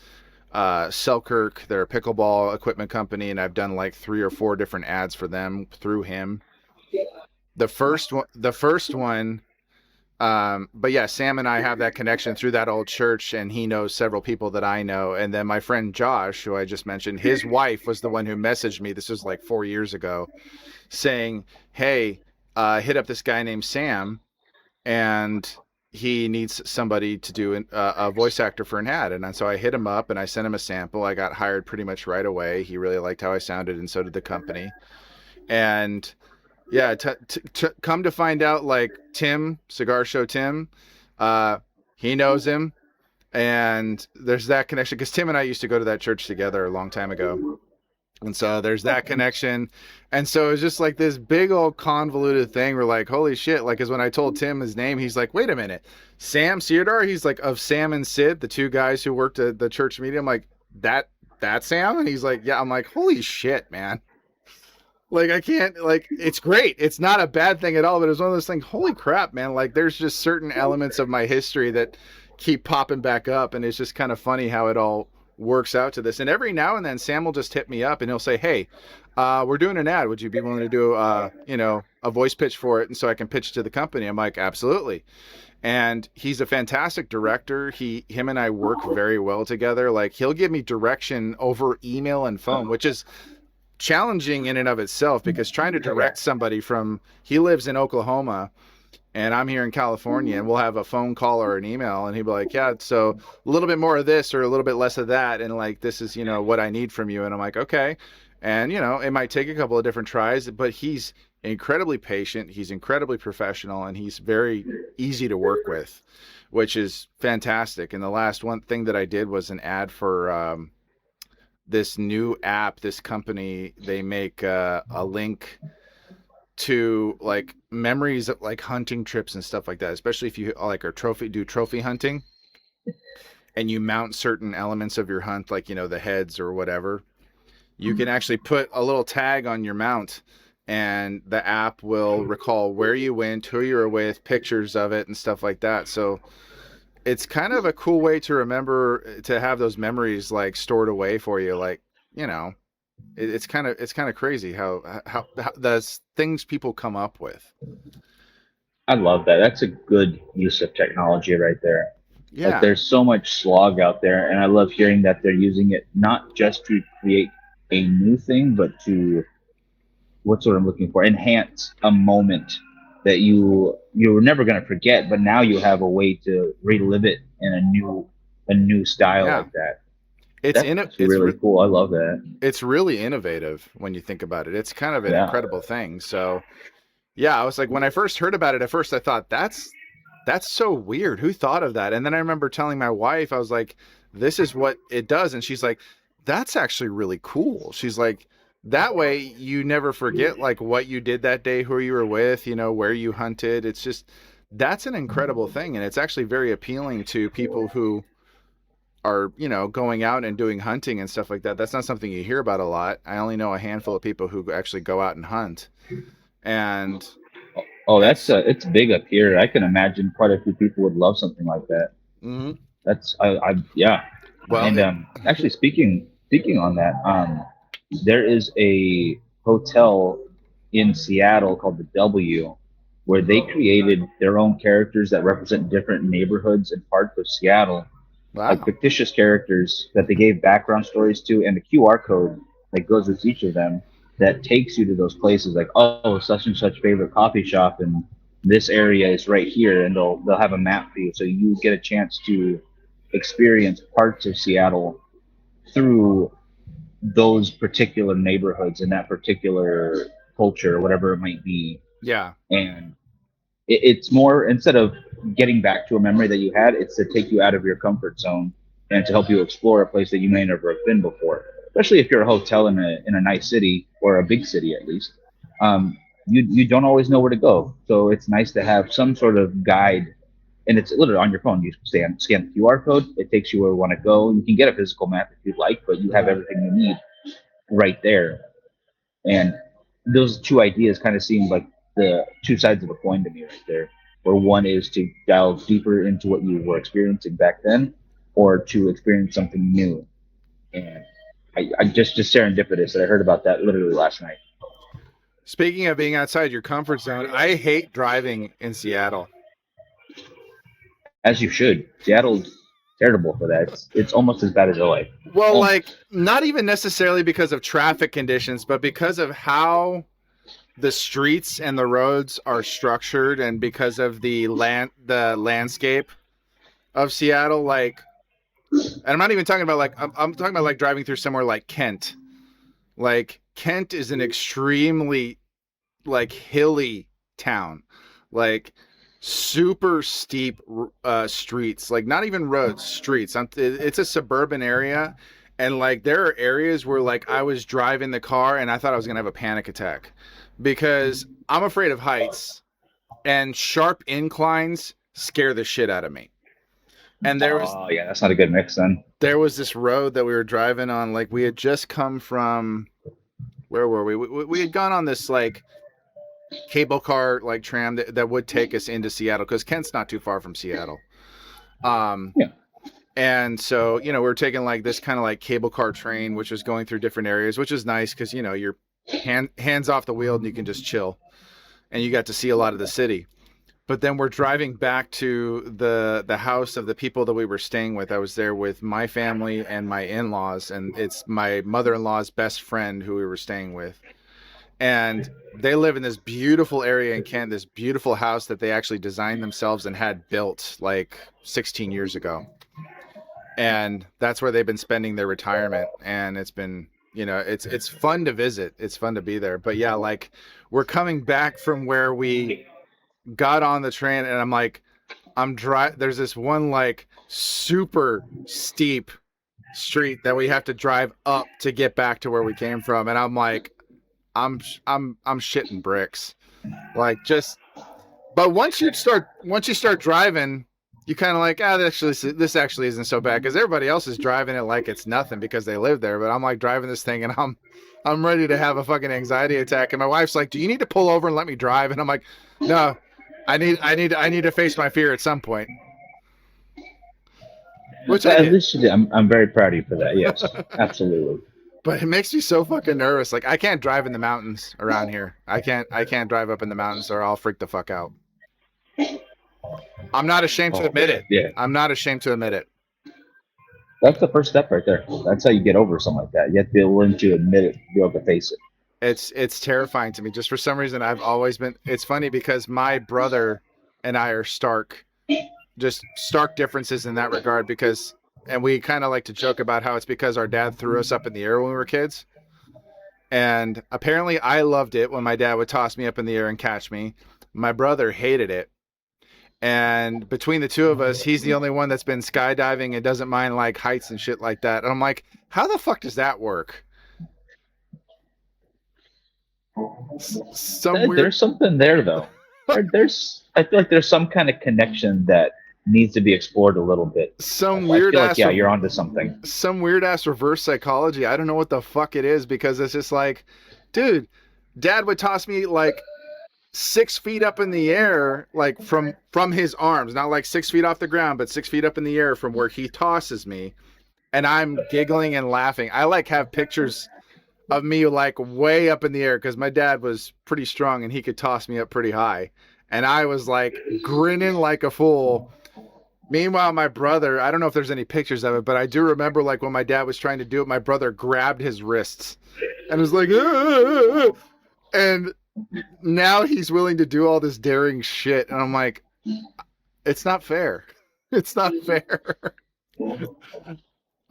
Selkirk. They're a pickleball equipment company, and I've done like 3 or 4 different ads for them through him. The first one, but yeah, Sam and I have that connection through that old church, and he knows several people that I know. And then my friend Josh, who I just mentioned, his wife was the one who messaged me. This was like 4 years ago, saying, "Hey, hit up this guy named Sam, and he needs somebody to do a voice actor for an ad." And so I hit him up and I sent him a sample. I got hired pretty much right away. He really liked how I sounded, and so did the company. And yeah, come to find out, like Tim, Cigar Show Tim, uh, he knows him, and there's that connection because Tim and I used to go to that church together a long time ago. And so there's that connection. And so it's just like this big old convoluted thing. We're like, holy shit. Like, because when I told Tim his name, he's like, wait a minute. Sam Cedar? He's like, of Sam and Sid, the 2 guys who worked at the church meeting. I'm like, that Sam? And he's like, yeah. I'm like, holy shit, man. Like, I can't, like, it's great. It's not a bad thing at all, but it's one of those things, holy crap, man. Like, there's just certain elements of my history that keep popping back up. And it's just kind of funny how it all works out to this. And every now and then, Sam will just hit me up and he'll say, hey, we're doing an ad. Would you be willing to do, a voice pitch for it? And so I can pitch to the company. I'm like, absolutely. And he's a fantastic director. Him and I work very well together. Like, he'll give me direction over email and phone, which is challenging in and of itself, because trying to direct somebody from, he lives in Oklahoma and I'm here in California, and we'll have a phone call or an email, and he'll be like, yeah, so a little bit more of this or a little bit less of that, and like, this is, what I need from you. And I'm like, okay. And it might take a couple of different tries, but he's incredibly patient, he's incredibly professional, and he's very easy to work with, which is fantastic. And the last one thing that I did was an ad for this new app. This company, they make a link to like memories of like hunting trips and stuff like that, especially if you like do trophy hunting and you mount certain elements of your hunt, like the heads or whatever. You can actually put a little tag on your mount, and the app will recall where you went, who you were with, pictures of it and stuff like that. So it's kind of a cool way to remember, to have those memories like stored away for you. Like, it's kind of crazy how the things people come up with. I love that. That's a good use of technology right there. Like, Yeah. there's so much slog out there, and I love hearing that they're using it not just to create a new thing, but to, what's what I'm looking for, enhance a moment that you were never going to forget, but now you have a way to relive it in a new style Yeah. like that. It's in That's really cool. I love that. it's really innovative when you think about it. It's kind of an Yeah. incredible thing. So yeah, I was like, when I first heard about it, at first I thought, that's so weird. Who thought of that? And then I remember telling my wife, I was like, this is what it does. And she's like, that's actually really cool. She's like, that way you never forget like what you did that day, who you were with, where you hunted. It's just, that's an incredible thing. And it's actually very appealing to people who are, going out and doing hunting and stuff like that. That's not something you hear about a lot. I only know a handful of people who actually go out and hunt. And Oh, that's, it's big up here. I can imagine quite a few people would love something like that. mhm. That's I yeah. Well, And actually, speaking on that, there is a hotel in Seattle called the W, where they created their own characters that represent different neighborhoods and parts of Seattle, like wow. fictitious characters that they gave background stories to, and the QR code that goes with each of them that takes you to those places. Like, oh, such and such favorite coffee shop in this area is right here, and they'll have a map for you, so you get a chance to experience parts of Seattle through those particular neighborhoods and that particular culture, whatever it might be. Yeah. And it's more, instead of getting back to a memory that you had, it's to take you out of your comfort zone and to help you explore a place that you may never have been before. Especially if you're a hotel in a nice city, or a big city at least, you don't always know where to go. So it's nice to have some sort of guide, and it's literally on your phone. You scan the QR code, it takes you where you want to go. You can get a physical map if you'd like, but you have everything you need right there. And those two ideas kind of seem like the two sides of a coin to me right there, where one is to delve deeper into what you were experiencing back then, or to experience something new. And I just serendipitous that I heard about that literally last night. Speaking of being outside your comfort zone, I hate driving in Seattle. As you should. Seattle's terrible for that. It's almost as bad as LA. Well, like Almost. not even necessarily because of traffic conditions, but because of how the streets and the roads are structured and because of the landscape of Seattle. Like, and I'm not even talking about like I'm talking about like driving through somewhere like Kent. Like Kent is an extremely like hilly town, like super steep streets, like not even roads, streets. It's a suburban area, and like there are areas where like I was driving the car and I thought I was gonna have a panic attack because I'm afraid of heights and sharp inclines scare the shit out of me. And Oh, yeah, that's not a good mix then. there was this road that we were driving on, like we had just come from, where were we had gone on this like cable car like tram that would take us into Seattle because Kent's not too far from Seattle. Yeah. And so, we were taking like this kind of like cable car train, which was going through different areas, which is nice because, you're hands off the wheel and you can just chill and you got to see a lot of the city. But then we're driving back to the house of the people that we were staying with. I was there with my family and my in-laws, and it's my mother-in-law's best friend who we were staying with. And they live in this beautiful area in Kent, this beautiful house that they actually designed themselves and had built like 16 years ago. And that's where they've been spending their retirement. And it's been, it's fun to visit. It's fun to be there. But yeah, like we're coming back from where we got on the train, and I'm like, there's this one like super steep street that we have to drive up to get back to where we came from. And I'm like, I'm shitting bricks. Like just, but once you start driving, you kind of like, this actually isn't so bad because everybody else is driving it like it's nothing because they live there. But I'm like driving this thing and I'm ready to have a fucking anxiety attack. And my wife's like, "Do you need to pull over and let me drive?" And I'm like, "No, I need to face my fear at some point." Which I At did. least you did. I'm very proud of you for that. Yes, absolutely. But it makes me so fucking nervous. Like I can't drive in the mountains around here. I can't drive up in the mountains or I'll freak the fuck out. I'm not ashamed to admit it. Yeah, I'm not ashamed to admit it. that's the first step right there. That's how you get over something like that. You have to be willing to admit it, be able to face it. It's terrifying to me. Just for some reason I've always been, it's funny because my brother and I are stark differences in that regard because, and we kind of like to joke about how it's because our dad threw us up in the air when we were kids. And apparently I loved it when my dad would toss me up in the air and catch me. My brother hated it. And between the two of us, he's the only one that's been skydiving and doesn't mind like heights and shit like that. And I'm like, how the fuck does that work? Some weird. There's something there though. I feel like there's some kind of connection that needs to be explored a little bit. Some I weird feel like ass. you're onto something. Some weird ass reverse psychology. I don't know what the fuck it is because it's just like, dude, dad would toss me like 6 feet up in the air, like from his arms, not like 6 feet off the ground, but 6 feet up in the air from where he tosses me, and I'm giggling and laughing. I like have pictures of me like way up in the air because my dad was pretty strong and he could toss me up pretty high, and I was like grinning like a fool. Meanwhile, my brother, I don't know if there's any pictures of it, but I do remember like when my dad was trying to do it, my brother grabbed his wrists and was like, "Ah!" And now he's willing to do all this daring shit. And I'm like, it's not fair. It's not fair.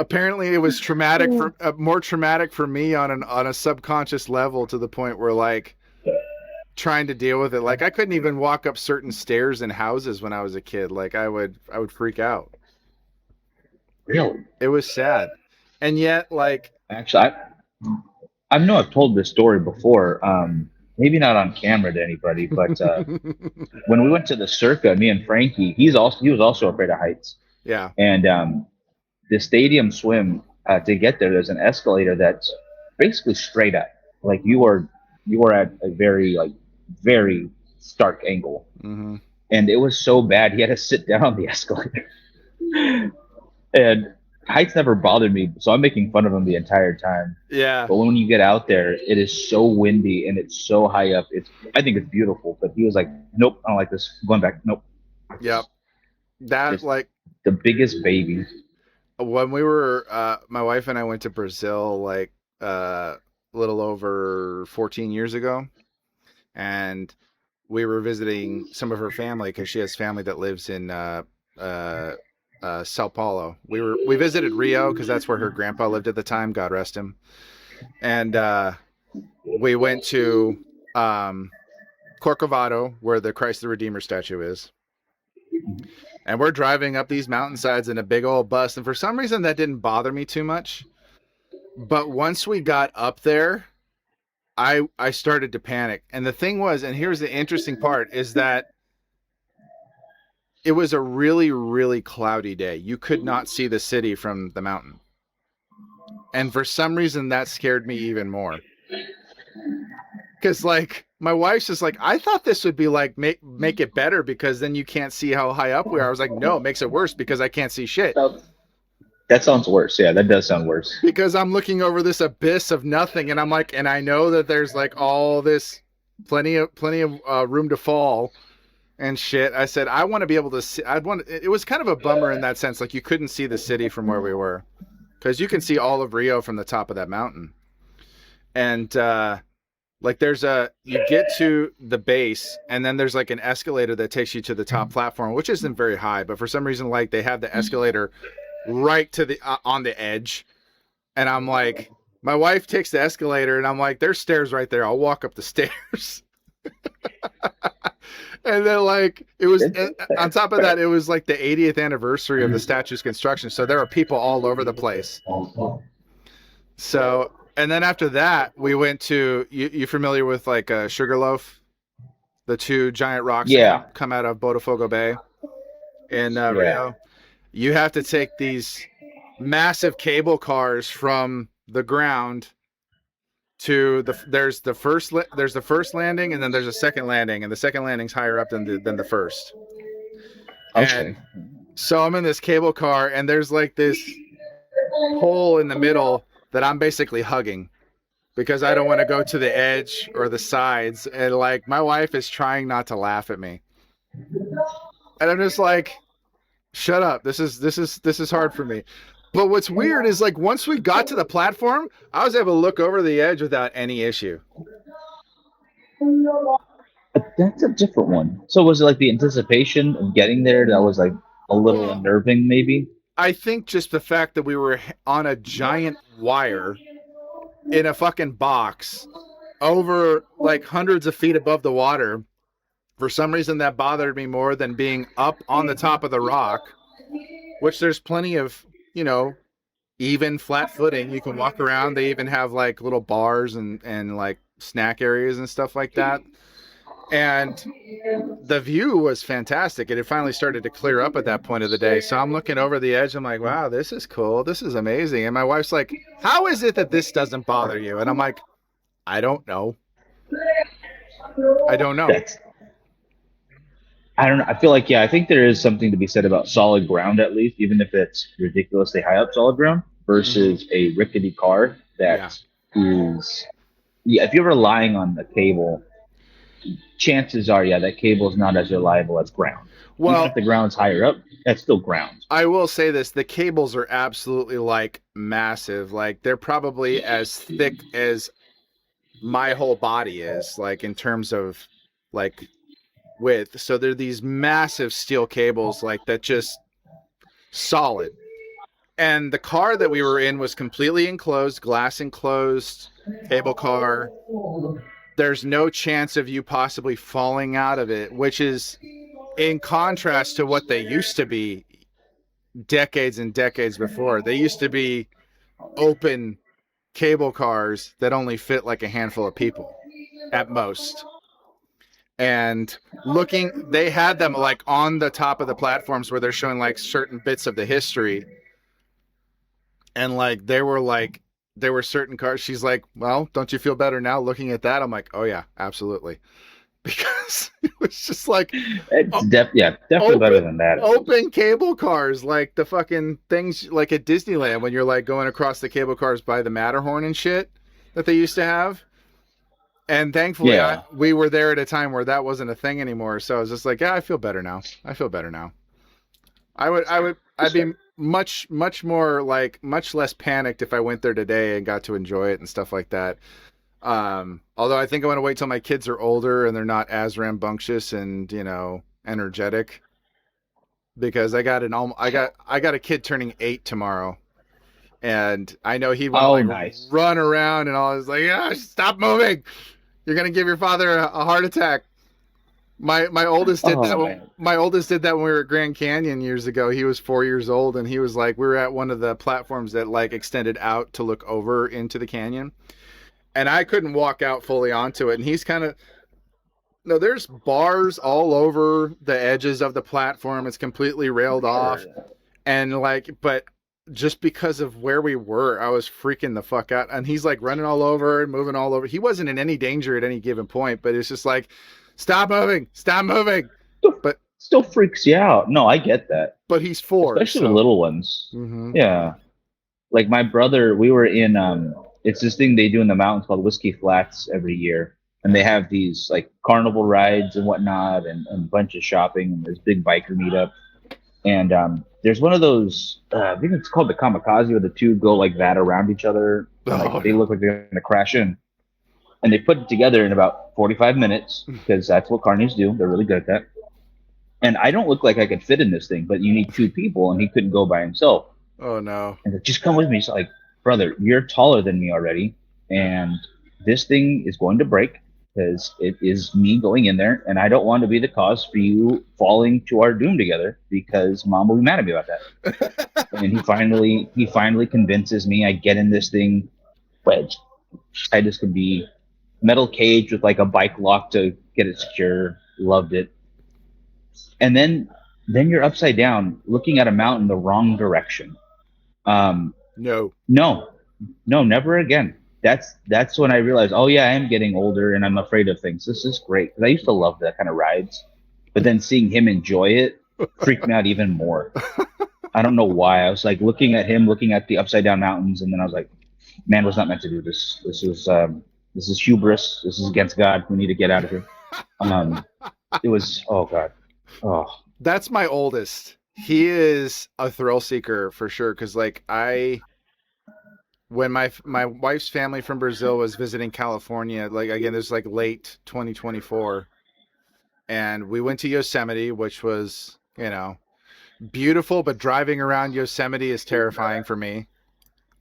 Apparently it was traumatic for more traumatic for me on a subconscious level to the point where like trying to deal with it. Like I couldn't even walk up certain stairs in houses when I was a kid. Like I would freak out. Really? It was sad. And yet like Actually, I know I've told this story before. Maybe not on camera to anybody, but when we went to the Circa, me and Frankie, he was also afraid of heights. yeah. And the stadium swim to get there, there's an escalator that's basically straight up. Like you are at a very stark angle, Mm-hmm. and it was so bad he had to sit down on the escalator. And Heights never bothered me, so I'm making fun of them the entire time. Yeah. But when you get out there, it is so windy and it's so high up. I think it's beautiful. But he was like, "Nope, I don't like this. I'm going back. Nope." Yep. That Just like the biggest baby. when we were my wife and I went to Brazil like a little over 14 years ago, and we were visiting some of her family because she has family that lives in uh, Sao Paulo. We visited Rio because that's where her grandpa lived at the time. God rest him. And we went to Corcovado, where the Christ the Redeemer statue is. And we're driving up these mountainsides in a big old bus, and for some reason that didn't bother me too much. But once we got up there, I started to panic. And the thing was, and here's the interesting part, is that it was a really, really cloudy day. You could not see the city from the mountain. And for some reason, that scared me even more. Because, like, my wife's just like, I thought this would be like, make it better because then you can't see how high up we are. I was like, no, it makes it worse because I can't see shit. That sounds worse. Yeah, that does sound worse. Because I'm looking over this abyss of nothing, and I'm like, and I know that there's like all this plenty of room to fall and shit. I said, I want to be able to see. It was kind of a bummer in that sense. Like you couldn't see the city from where we were, because you can see all of Rio from the top of that mountain. And like you get to the base, and then there's like an escalator that takes you to the top platform, which isn't very high, but for some reason, like they have the escalator right to the on the edge. And I'm like, my wife takes the escalator, and I'm like, there's stairs right there. I'll walk up the stairs. And then, like, it was on top of that, it was like the 80th anniversary of the statue's construction. So there were people all over the place. So, and then after that, we went to, you familiar with like Sugarloaf? The two giant rocks that come out of Botafogo Bay in Rio. You have to take these massive cable cars from the ground to there's the first landing, and then there's a second landing, and the second landing's higher up than the first. Okay. And so I'm in this cable car, and there's like this hole in the middle that I'm basically hugging because I don't want to go to the edge or the sides, and like my wife is trying not to laugh at me, and I'm just like, shut up, this is hard for me. But what's weird is, like, once we got to the platform, I was able to look over the edge without any issue. That's a different one. So was it like the anticipation of getting there that was like a little unnerving, maybe? I think just the fact that we were on a giant wire in a fucking box over like hundreds of feet above the water, for some reason that bothered me more than being up on the top of the rock, which there's plenty of, even flat footing. You can walk around. They even have like little bars and like snack areas and stuff like that. And the view was fantastic. It had finally started to clear up at that point of the day. So I'm looking over the edge. I'm like, wow, this is cool. This is amazing. And my wife's like, how is it that this doesn't bother you? And I'm like, I don't know. I don't know. I don't know. I feel like, I think there is something to be said about solid ground, at least, even if it's ridiculously high up solid ground versus a rickety car that is, if you're relying on the cable, chances are, that cable is not as reliable as ground. Well, even if the ground's higher up, that's still ground. I will say this. The cables are absolutely like massive. Like they're probably as thick as my whole body is, like in terms of like width. So they're these massive steel cables like that, just solid. And the car that we were in was completely enclosed, glass enclosed, cable car. There's no chance of you possibly falling out of it, which is in contrast to what they used to be decades and decades before. They used to be open cable cars that only fit like a handful of people at most. And they had them like on the top of the platforms where they're showing like certain bits of the history. And like there were certain cars. She's like, well, don't you feel better now looking at that? I'm like, oh yeah, absolutely. because it was just like It's definitely better open than that at open least. cable cars, like the fucking things like at Disneyland when you're like going across the cable cars by the Matterhorn and shit that they used to have. And thankfully, Yeah. we were there at a time where that wasn't a thing anymore. So I was just like, yeah, I feel better now. I feel better now. I'd be much more like much less panicked if I went there today and got to enjoy it and stuff like that. Although I think I want to wait till my kids are older and they're not as rambunctious and energetic, because I got a kid turning 8 tomorrow, and I know he'd want to Oh, like nice. run around and all. I was like, yeah, stop moving. You're gonna give your father a heart attack. My oldest did Oh that. man. My oldest did that when we were at Grand Canyon years ago. He was 4 years old, and he was like, we were at one of the platforms that like extended out to look over into the canyon, and I couldn't walk out fully onto it. And he's kind of no, there's bars all over the edges of the platform. It's completely railed off, Sure. and like, but just because of where we were, I was freaking the fuck out. And he's like running all over and moving all over. He wasn't in any danger at any given point, but it's just like, stop moving, stop moving. Still, But still freaks you out. No, I get that. he's 4, Especially with so. little ones. Mm-hmm. Yeah. Like my brother, we were in it's this thing they do in the mountains called Whiskey Flats every year. And they Yeah. have these like carnival rides and whatnot and a bunch of shopping and this big biker meetup. And there's one of those I think it's called the kamikaze where the two go like that around each other and like Oh they no. look like they're gonna crash in. And they put it together in about 45 minutes because that's what carnies do. They're really good at that. And I don't look like I could fit in this thing, but you need two people, and he couldn't go by himself. Oh no. And like, just come with me. So like, brother, you're taller than me already, and this thing is going to break because it is me going in there, and I don't want to be the cause for you falling to our doom together because mom will be mad at me about that. And he finally convinces me. I get in this thing, wedged. I just could be metal cage with like a bike lock to get it secure. Loved it. And then you're upside down looking at a mountain the wrong direction. Um, No. no, no, never again. That's when I realized, oh yeah, I am getting older and I'm afraid of things. This is great because I used to love that kind of rides, but then seeing him enjoy it freaked me out even more. I don't know why. I was like looking at him, looking at the upside down mountains, and then I was like, man was not meant to do this. This is hubris. This is against God. We need to get out of here. Um, it was oh god. Oh, That's my oldest. He is a thrill seeker for sure. Cause like when my wife's family from Brazil was visiting California, like again, this was like late 2024, and we went to Yosemite, which was beautiful, but driving around Yosemite is terrifying for me.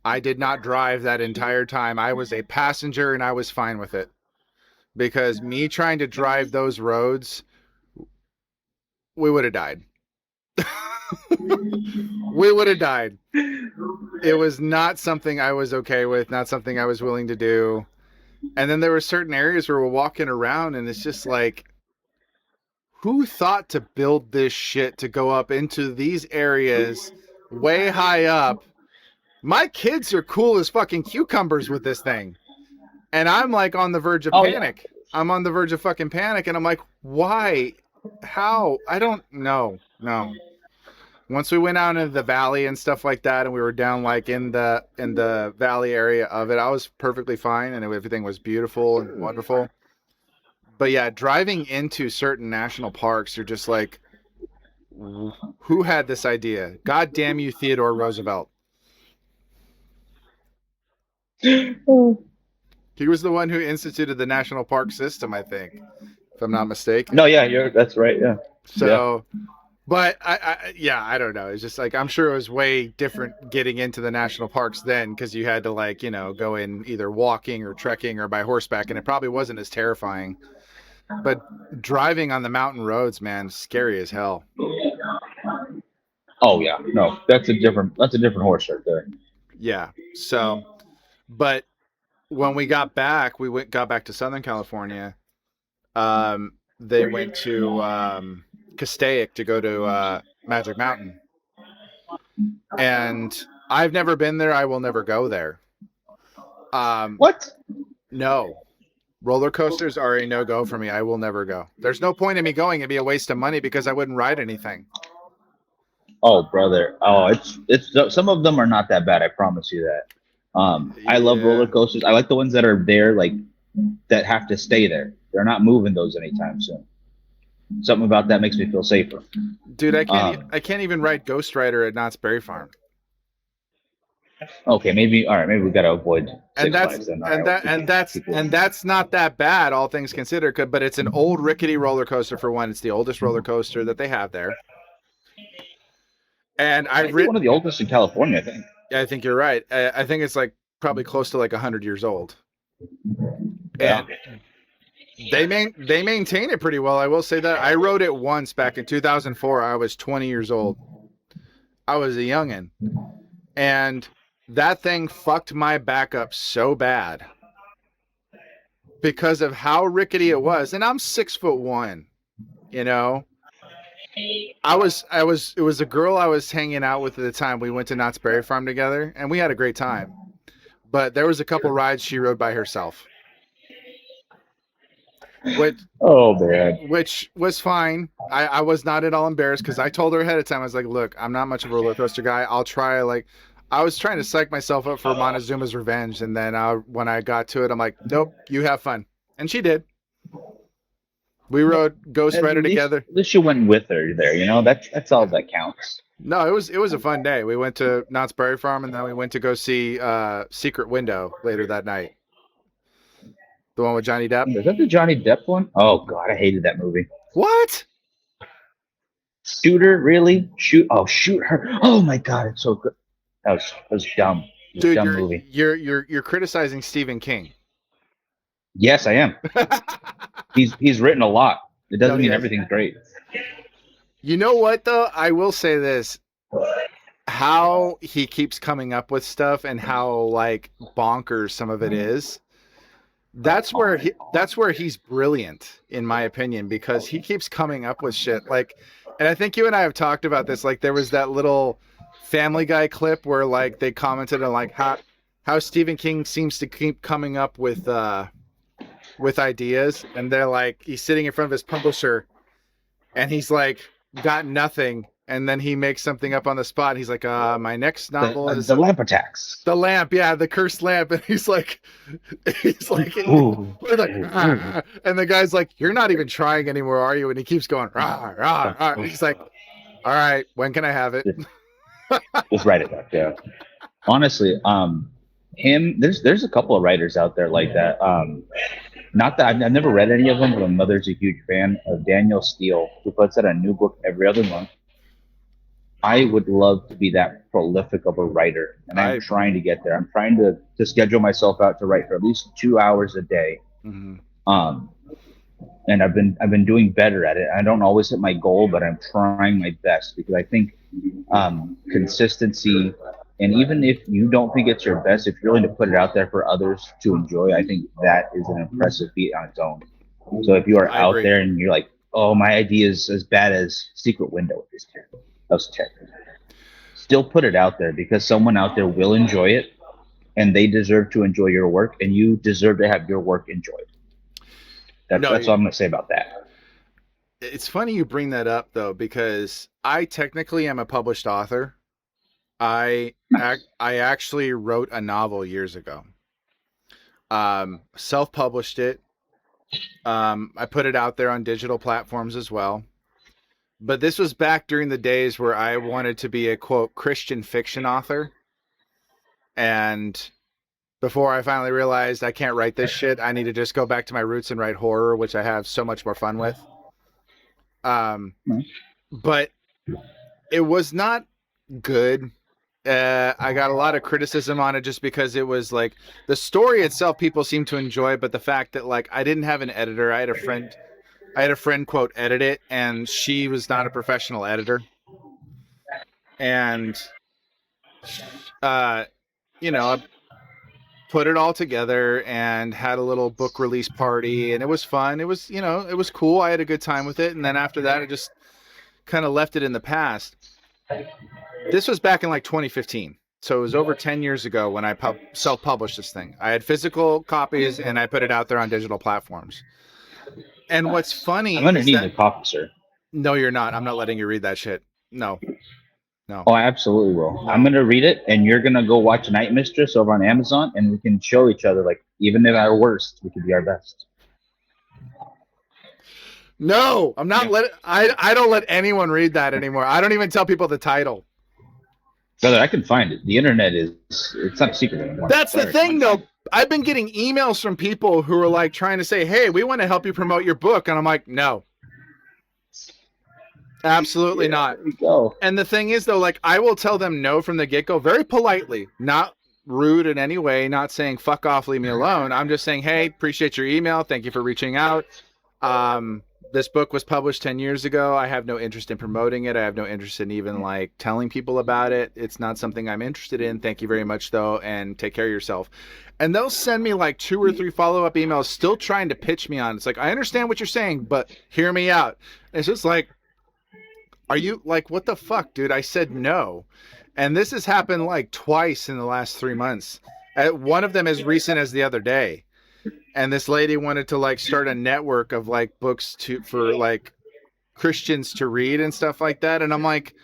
I did not drive that entire time. I was a passenger, and I was fine with it, because me trying to drive those roads, we would have died. We would have died. It was not something I was okay with, not something I was willing to do. And then there were certain areas where we're walking around, and it's just like, who thought to build this shit to go up into these areas way high up? My kids are cool as fucking cucumbers with this thing. And I'm like on the verge of oh yeah. panic. I'm on the verge of fucking panic, and I'm like, why? How? I don't know. No. Once we went out into the valley and stuff like that, and we were down like in the valley area of it, I was perfectly fine, and everything was beautiful and wonderful. But yeah, driving into certain national parks, you're just like, who had this idea? God damn you, Theodore Roosevelt. He was the one who instituted the national park system, I think, if I'm not mistaken. No, yeah, that's right. Yeah, yeah. So, but yeah, I don't know. It's just like, I'm sure it was way different getting into the national parks then, because you had to like, go in either walking or trekking or by horseback, and it probably wasn't as terrifying. But driving on the mountain roads, man, scary as hell. Oh yeah, no, that's a different horse right there. Yeah. So, but when we got back, got back to Southern California. They went to Castaic to go to Magic Mountain, and I've never been there. I will never go there. What? No, Roller coasters are a no-go for me. I will never go. There's no point in me going. It'd be a waste of money because I wouldn't ride anything. Oh, brother. Oh, it's some of them are not that bad. I promise you that. I love roller Yeah. coasters. I like the ones that are there, like that have to stay there. They're not moving those anytime soon. Something about that makes me feel safer. Dude, Um, I can't even ride Ghost Rider at Knott's Berry Farm. okay, maybe all right. Maybe we got to avoid And Six that's Flags then. All right, and that's not that bad, all things considered. But it's an old rickety roller coaster for one. It's the oldest roller coaster that they have there. And Might be one of the oldest in California, I think. I think you're right. I think it's like probably close to like 100 years old. Yeah. And they maintain it pretty well. I will say that. I rode it once back in 2004. I was 20 years old. I was a youngin'. And that thing fucked my back up so bad because of how rickety it was. And I'm 6'1", you know. It was a girl I was hanging out with at the time. We went to Knott's Berry Farm together and we had a great time. But there was a couple rides she rode by herself. Oh man. Which was fine. I was not at all embarrassed because I told her ahead of time. I was like, look, I'm not much of a roller coaster guy. I'll try I was trying to psych myself up for Montezuma's Revenge, and then when I got to it, I'm like, nope, you have fun. And she did. We rode Ghost Rider together. At least you went with her there, you know? That's all that counts. No, it was a fun day. We went to Knott's Berry Farm, and then we went to go see Secret Window later that night. The one with Johnny Depp. Is that the Johnny Depp one? Oh god, I hated that movie. What? Shoot her, really? Shoot her. Oh my god, it's so good. That was dumb. Dude, dumb movie. You're criticizing Stephen King. Yes, I am. He's written a lot. It doesn't mean everything's great. You know what though? I will say this. How he keeps coming up with stuff and how like bonkers some of it is. That's where he's brilliant in my opinion because he keeps coming up with shit like, and I think you and I have talked about this. Like there was that little Family Guy clip where like they commented on like how Stephen King seems to keep coming up with ideas, and they're like he's sitting in front of his publisher and he's like got nothing, and then he makes something up on the spot. He's like, my next novel is the lamp attacks. The lamp, yeah, the cursed lamp. And he's like, Ooh. And the guy's like, you're not even trying anymore, are you? And he keeps going, rah, rah, rah. He's like, all right, when can I have it? Just write it up, yeah. Honestly, there's a couple of writers out there like that. Not that I've never read any of them, but my mother's a huge fan of Daniel Steele, who puts out a new book every other month. I would love to be that prolific of a writer, and I'm trying to get there. I'm trying to schedule myself out to write for at least 2 hours a day. Mm-hmm. And I've been doing better at it. I don't always hit my goal, but I'm trying my best because I think consistency, and even if you don't think it's your best, if you're willing to put it out there for others to enjoy, I think that is an impressive feat on its own. So if you are out there and you're like, oh, my idea is as bad as Secret Window, is terrible. That was terrible. Still put it out there because someone out there will enjoy it, and they deserve to enjoy your work, and you deserve to have your work enjoyed. That's all I'm going to say about that. It's funny you bring that up, though, because I technically am a published author. I actually wrote a novel years ago. Self-published it. I put it out there on digital platforms as well. But this was back during the days where I wanted to be a, quote, Christian fiction author. And before I finally realized I can't write this shit, I need to just go back to my roots and write horror, which I have so much more fun with. But it was not good. I got a lot of criticism on it just because it was like the story itself people seem to enjoy, but the fact that like I didn't have an editor. I had a friend quote edit it, and she was not a professional editor. And I put it all together and had a little book release party, and it was fun. It was, it was cool. I had a good time with it. And then after that, I just kind of left it in the past. This was back in like 2015. So it was over 10 years ago when I self-published this thing. I had physical copies and I put it out there on digital platforms. And what's funny I'm gonna is need that a copy, sir. no, you're not. I'm not letting you read that shit. No, no. Oh, I absolutely will. No. I'm gonna read it, and you're gonna go watch Night Mistress over on Amazon, and we can show each other, like, even at our worst, we can be our best. No, I'm not I don't let anyone read that anymore. I don't even tell people the title. Brother, I can find it. The internet it's not a secret anymore. That's the thing, though. I've been getting emails from people who are like trying to say, hey, we want to help you promote your book. And I'm like, no, absolutely not. There we go. And the thing is, though, like, I will tell them no from the get-go, very politely, not rude in any way, not saying fuck off, leave me alone. I'm just saying, hey, appreciate your email. Thank you for reaching out. This book was published 10 years ago. I have no interest in promoting it. I have no interest in even like telling people about it. It's not something I'm interested in. Thank you very much though. And take care of yourself. And they'll send me like 2 or 3 follow-up emails still trying to pitch me on. It's like, I understand what you're saying, but hear me out. And it's just like, are you like, what the fuck, dude? I said no. And this has happened like twice in the last 3 months. One of them as recent as the other day. And this lady wanted to like start a network of like books for like Christians to read and stuff like that. And I'm like,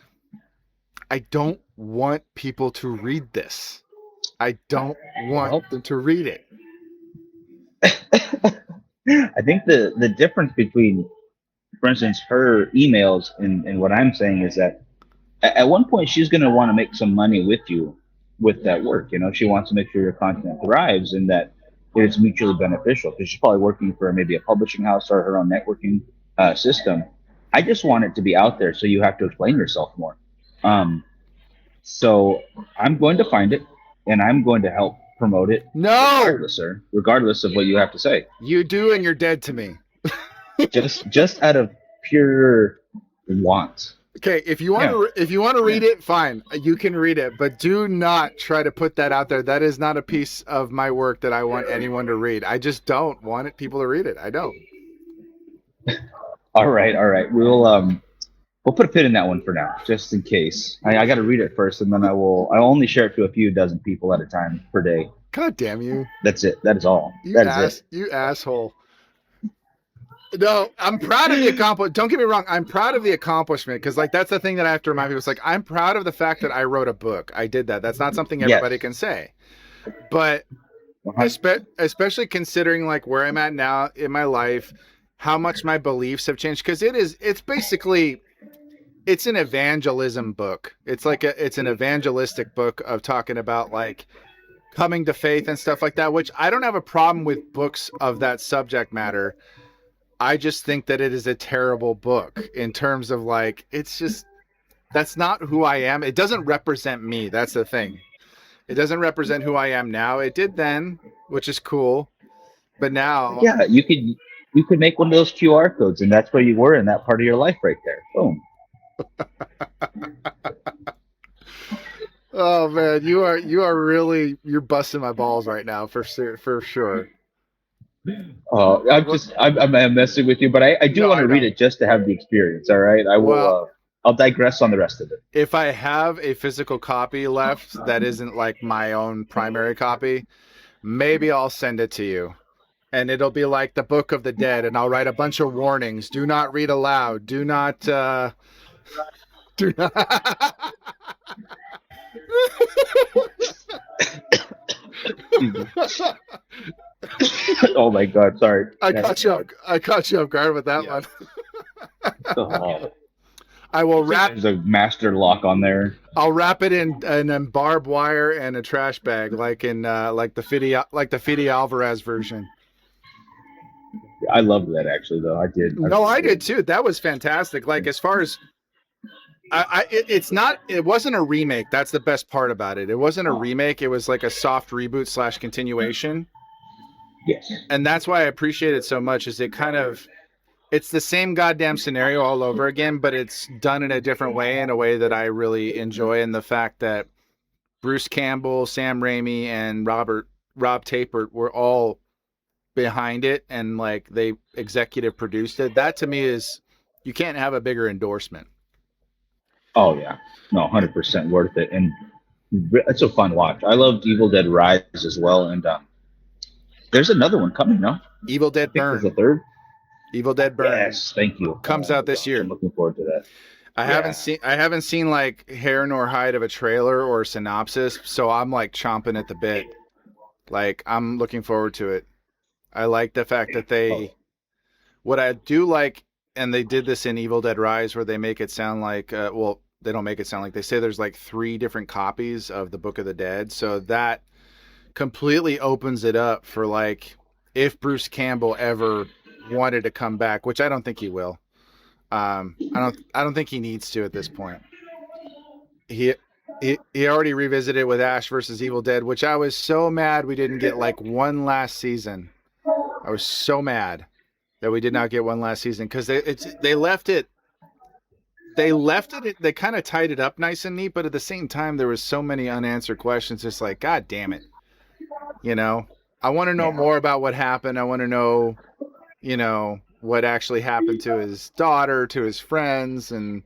I don't want people to read this. I don't want them to read it. I think the difference between, for instance, her emails and what I'm saying is that at one point she's going to want to make some money with you with that work. You know, she wants to make sure your content thrives and that it's mutually beneficial because she's probably working for maybe a publishing house or her own networking system. I just want it to be out there so you have to explain yourself more. So I'm going to find it and I'm going to help promote it. No, regardless, sir. Regardless of what you have to say. You do, and you're dead to me. just out of pure want. Okay, if you want to read it, fine, you can read it, but do not try to put that out there. That is not a piece of my work that I want anyone to read. I just don't want people to read it. I don't. All right. We'll put a pin in that one for now, just in case. I got to read it first, and then I'll only share it to a few dozen people at a time per day. God damn you! That's it. That is all. You asshole. No, I'm proud of the accomplishment. Don't get me wrong. I'm proud of the accomplishment because, like, that's the thing that I have to remind people. It's like, I'm proud of the fact that I wrote a book. I did that. That's not something everybody can say. But especially considering, like, where I'm at now in my life, how much my beliefs have changed. Because it's basically, it's an evangelism book. It's like it's an evangelistic book of talking about, like, coming to faith and stuff like that, which I don't have a problem with books of that subject matter. I just think that it is a terrible book in terms of like, it's just, that's not who I am. It doesn't represent me. That's the thing. It doesn't represent who I am now. It did then, which is cool. But now. Yeah, you could make one of those QR codes and that's where you were in that part of your life right there. Boom. Oh man, you are really, you're busting my balls right now for sure. I'm messing with you, but I do want to read it just to have the experience. All right, I will. Well, I'll digress on the rest of it. If I have a physical copy left that isn't like my own primary copy, maybe I'll send it to you, and it'll be like the Book of the Dead, and I'll write a bunch of warnings: do not read aloud, do not. Oh my God! Sorry, I caught you off guard with that one. I will wrap. There's a master lock on there. I'll wrap it in barbed wire and a trash bag, like in like the Fede Alvarez version. I loved that actually, though. I did. I did too. That was fantastic. Like as far as. It wasn't a remake. That's the best part about it. It wasn't a remake. It was like a soft reboot / continuation. Yes. And that's why I appreciate it so much is it's the same goddamn scenario all over again, but it's done in a different way, in a way that I really enjoy. And the fact that Bruce Campbell, Sam Raimi, and Rob Tapert were all behind it and like they executive produced it. That to me is, you can't have a bigger endorsement. Oh yeah, no, 100% worth it. And It's a fun watch. I loved Evil Dead Rise as well, and there's another one coming. No, I Evil Dead think there's a Burn. third. Evil Dead Burn Yes, thank you. comes out this I'm year. looking forward to that. Yeah. I haven't seen like hair nor hide of a trailer or synopsis, so I'm like chomping at the bit. Like I'm looking forward to it. I like the fact that Oh, what I do like, and they did this in Evil Dead Rise, where they make it sound like, well, they don't make it sound like, they say there's like 3 different copies of the Book of the Dead, so that completely opens it up for like if Bruce Campbell ever wanted to come back, which I don't think he will. I don't think he needs to at this point. He he already revisited with Ash versus Evil Dead, which I was so mad we didn't get like one last season. I was so mad that we did not get one last season because they kind of tied it up nice and neat, but at the same time there was so many unanswered questions. It's like, God damn it, you know. I want to know yeah. more about what happened. I want to know, what actually happened to his daughter, to his friends, and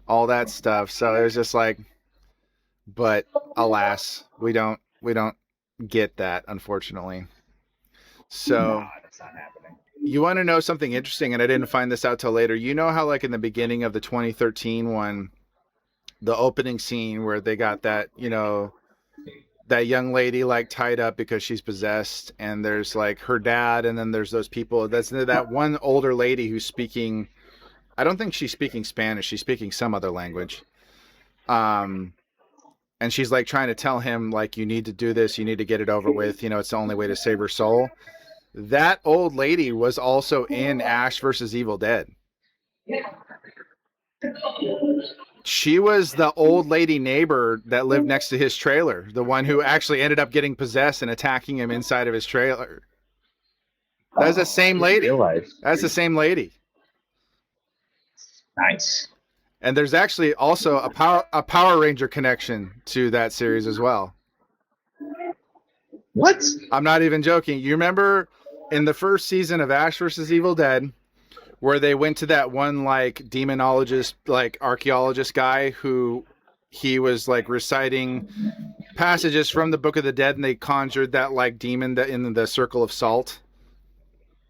all that stuff. So it was just like, but alas, we don't get that, unfortunately. Nah, So that's not happening. you want to know something interesting, and I didn't find this out till later. You know how like in the beginning of the 2013 one, the opening scene where they got that, that young lady like tied up because she's possessed, and there's like her dad, and then there's those people. That's that one older lady who's speaking. I don't think she's speaking Spanish. She's speaking some other language. Um, and she's like trying to tell him like, you need to do this, you need to get it over with. It's the only way to save her soul. That old lady was also in Ash versus Evil Dead. She was the old lady neighbor that lived next to his trailer, the one who actually ended up getting possessed and attacking him inside of his trailer. That's the Oh, I same didn't lady. realize. That's the same lady. Nice. And there's actually also a Power Ranger connection to that series as well. What? I'm not even joking. You remember in the first season of Ash versus Evil Dead, where they went to that one like demonologist, like archaeologist guy who he was like reciting passages from the Book of the Dead, and they conjured that like demon that in the circle of salt.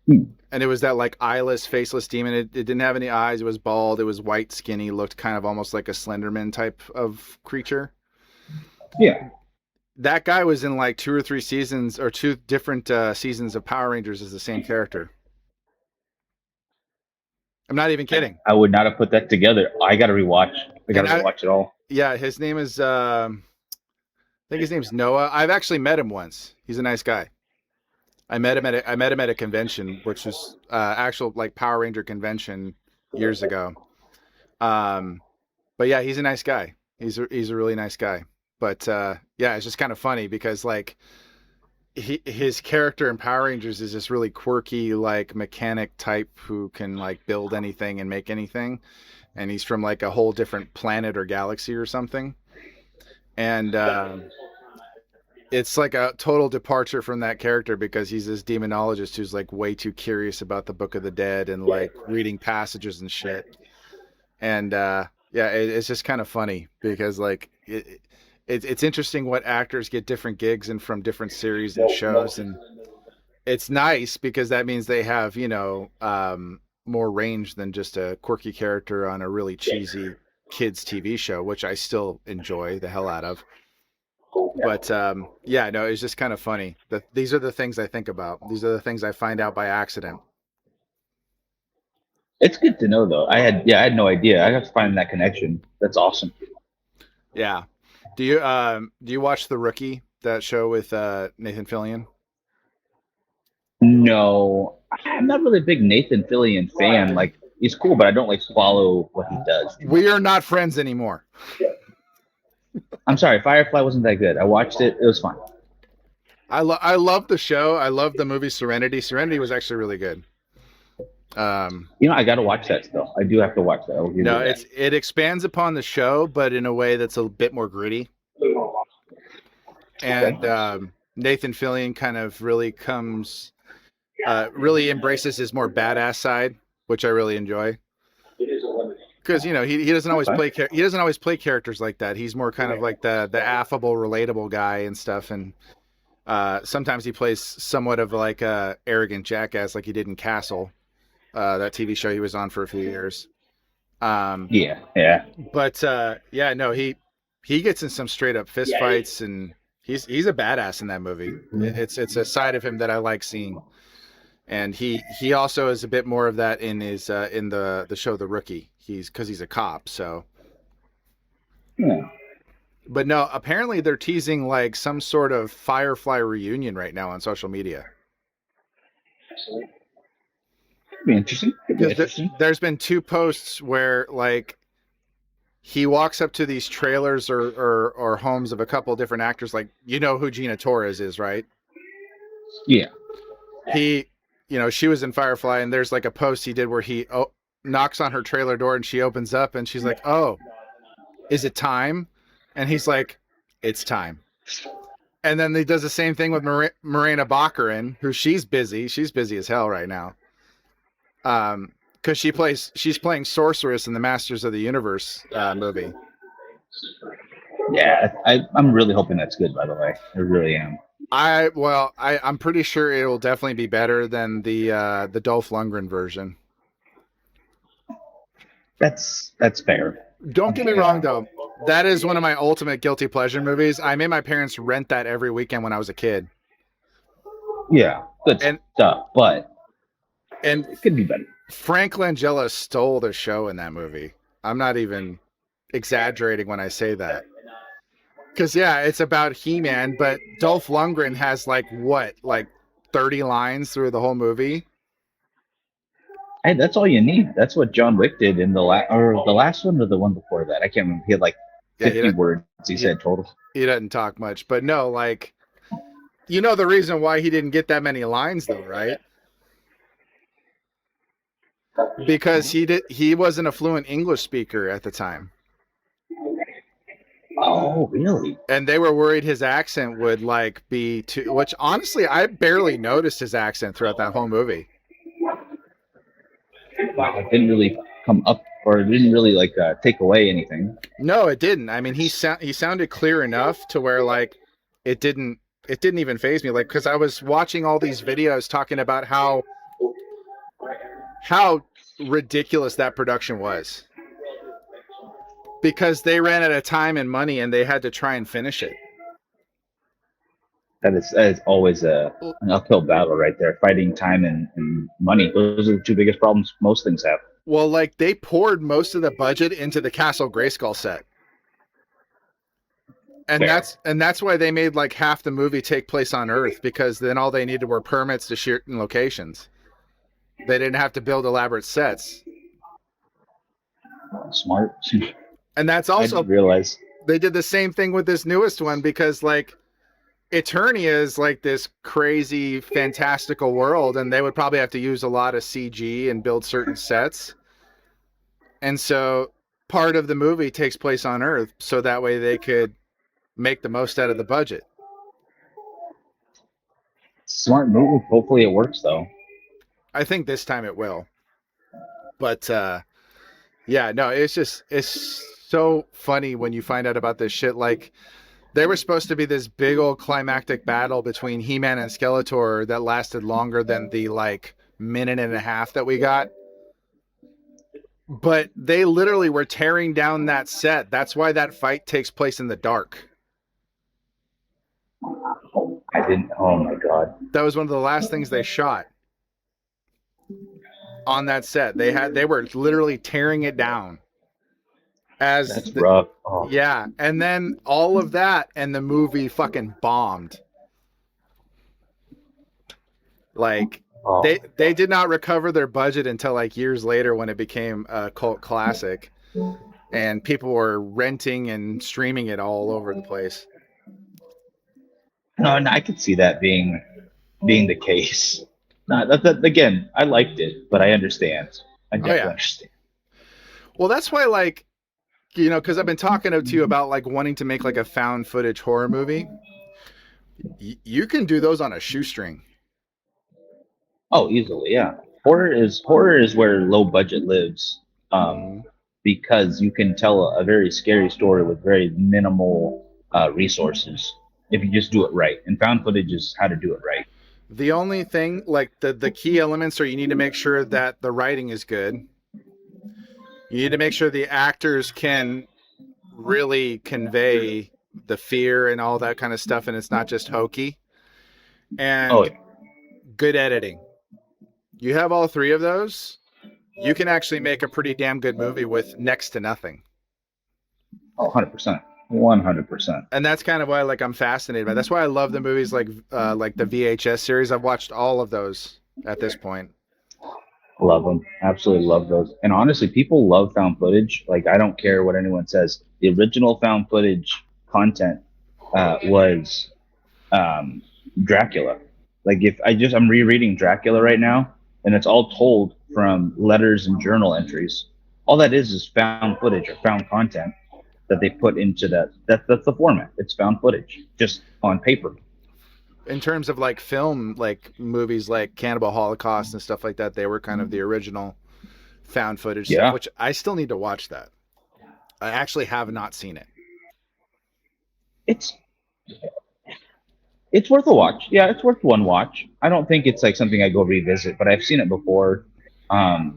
Hmm. And it was that like eyeless, faceless demon. It didn't have any eyes. It was bald. It was white, skinny, looked kind of almost like a Slenderman type of creature. Yeah. That guy was in like 2 or 3 seasons, or 2 different seasons of Power Rangers as the same character. I'm not even kidding. I would not have put that together. I got to rewatch. I got And to rewatch it all. yeah, his name is, I think his name's Noah. I've actually met him once. He's a nice guy. I met him at a convention, which was actual like Power Ranger convention years ago. Um, but yeah, he's a nice guy. He's a really nice guy. But yeah, it's just kind of funny because like his character in Power Rangers is this really quirky like mechanic type who can like build anything and make anything, and he's from like a whole different planet or galaxy or something. And it's like a total departure from that character because he's this demonologist who's like way too curious about the Book of the Dead and like reading passages and shit. And yeah, it's just kind of funny because like it's interesting what actors get different gigs and from different series and shows, and it's nice because that means they have more range than just a quirky character on a really cheesy kids TV show, which I still enjoy the hell out of. But yeah, no, it's just kind of funny. These are the things I think about. These are the things I find out by accident. It's good to know though. I had no idea. I have to find that connection. That's awesome. Yeah. Do you watch The Rookie, that show with Nathan Fillion? No, I'm not really a big Nathan Fillion fan. Like he's cool, but I don't like follow what he does too We much. are not friends anymore. I'm sorry, Firefly wasn't that good. I watched it. It was fine. I love the show. I love the movie Serenity. Serenity was actually really good. Um, I got to watch that still. I do have to watch that. I'll give no, you that. it expands upon the show, but in a way that's a bit more gritty. Okay. And Nathan Fillion kind of really embraces his more badass side, which I really enjoy. because he doesn't always Okay. play characters like that. He's more kind of like the affable, relatable guy and stuff. And sometimes he plays somewhat of like a arrogant jackass, like he did in Castle, that TV show he was on for a few years. Um, Yeah, yeah. but yeah, no, he gets in some straight up fist fights, and he's a badass in that movie. It's a side of him that I like seeing. And he also is a bit more of that in his in the show The Rookie. Because he's a cop. So, Yeah. but no, apparently they're teasing like some sort of Firefly reunion right now on social media. Could be interesting. Could be interesting. There's been 2 posts where like he walks up to these trailers or homes of a couple different actors. Like, you know who Gina Torres is, right? Yeah. She was in Firefly, and there's like a post he did where he knocks on her trailer door, and she opens up, and she's like, "Oh, is it time?" And he's like, "It's time." And then he does the same thing with Morena Baccarin, who she's busy as hell right now. Because she's playing Sorceress in the Masters of the Universe movie. Yeah, I'm really hoping that's good, by the way. I really am. I'm pretty sure it will definitely be better than the Dolph Lundgren version. That's fair. Don't get me wrong, though. That is one of my ultimate guilty pleasure movies. I made my parents rent that every weekend when I was a kid. Yeah, good stuff, but and it could be better. Frank Langella stole the show in that movie. I'm not even exaggerating when I say that. Because, yeah, it's about He-Man, but Dolph Lundgren has, like 30 lines through the whole movie? Hey, that's all you need. That's what John Wick did in the last one or the one before that. I can't remember. He had like 50 words he said total. He doesn't talk much. But no, like, the reason why he didn't get that many lines, though, right? Because he wasn't a fluent English speaker at the time. Oh, really? And they were worried his accent would like be too, which honestly, I barely noticed his accent throughout that whole movie. Wow, it didn't really come up, or it didn't really like take away anything. No, it didn't. I mean, he sounded clear enough to where like it didn't even faze me. Like, because I was watching all these videos talking about how ridiculous that production was. Because they ran out of time and money, and they had to try and finish it. That is always an uphill battle right there. Fighting time and money. Those are the 2 biggest problems most things have. Well, like they poured most of the budget into the Castle Grayskull set. And that's why they made like half the movie take place on Earth, because then all they needed were permits to shoot in locations. They didn't have to build elaborate sets. Smart. And that's also, I didn't realize they did the same thing with this newest one, because like Eternia is like this crazy fantastical world, and they would probably have to use a lot of CG and build certain sets. And so part of the movie takes place on Earth, so that way they could make the most out of the budget. Smart move. Hopefully it works, though. I think this time it will. But yeah, no, it's so funny when you find out about this shit. Like, they were supposed to be this big old climactic battle between He-Man and Skeletor that lasted longer than the like minute and a half that we got. But they literally were tearing down that set. That's why that fight takes place in the dark. I didn't. Oh my god. That was one of the last things they shot on that set. They were literally tearing it down. That's rough. Oh. Yeah, and then all of that, and the movie fucking bombed. Like, they did not recover their budget until like years later, when it became a cult classic, and people were renting and streaming it all over the place. No, and I could see that being the case. Again, I liked it, but I understand. I definitely understand. Well, that's why, like, because I've been talking to you about like wanting to make like a found footage horror movie. You can do those on a shoestring. Oh, easily, yeah. Horror is where low budget lives. because you can tell a very scary story with very minimal resources if you just do it right. And found footage is how to do it right. The only thing, like the key elements are you need to make sure that the writing is good. You need to make sure the actors can really convey the fear and all that kind of stuff, and it's not just hokey. Oh, And good editing. You have all three of those, you can actually make a pretty damn good movie with next to nothing. 100%. 100%. And that's kind of why like I'm fascinated by. That's why I love the movies like the VHS series. I've watched all of those at this point. Love them. Absolutely love those. And honestly, people love found footage. Like, I don't care what anyone says. The original found footage content was Dracula. Like, if I'm rereading Dracula right now, and it's all told from letters and journal entries. All that is found footage or found content that they put into that. That's the format. It's found footage, just on paper. In terms of like film, like movies like Cannibal Holocaust and stuff like that, they were kind of the original found footage stuff, which I still need to watch that. I actually have not seen it. It's worth a watch. Yeah, it's worth one watch. I don't think it's like something I go revisit, but I've seen it before. Yeah,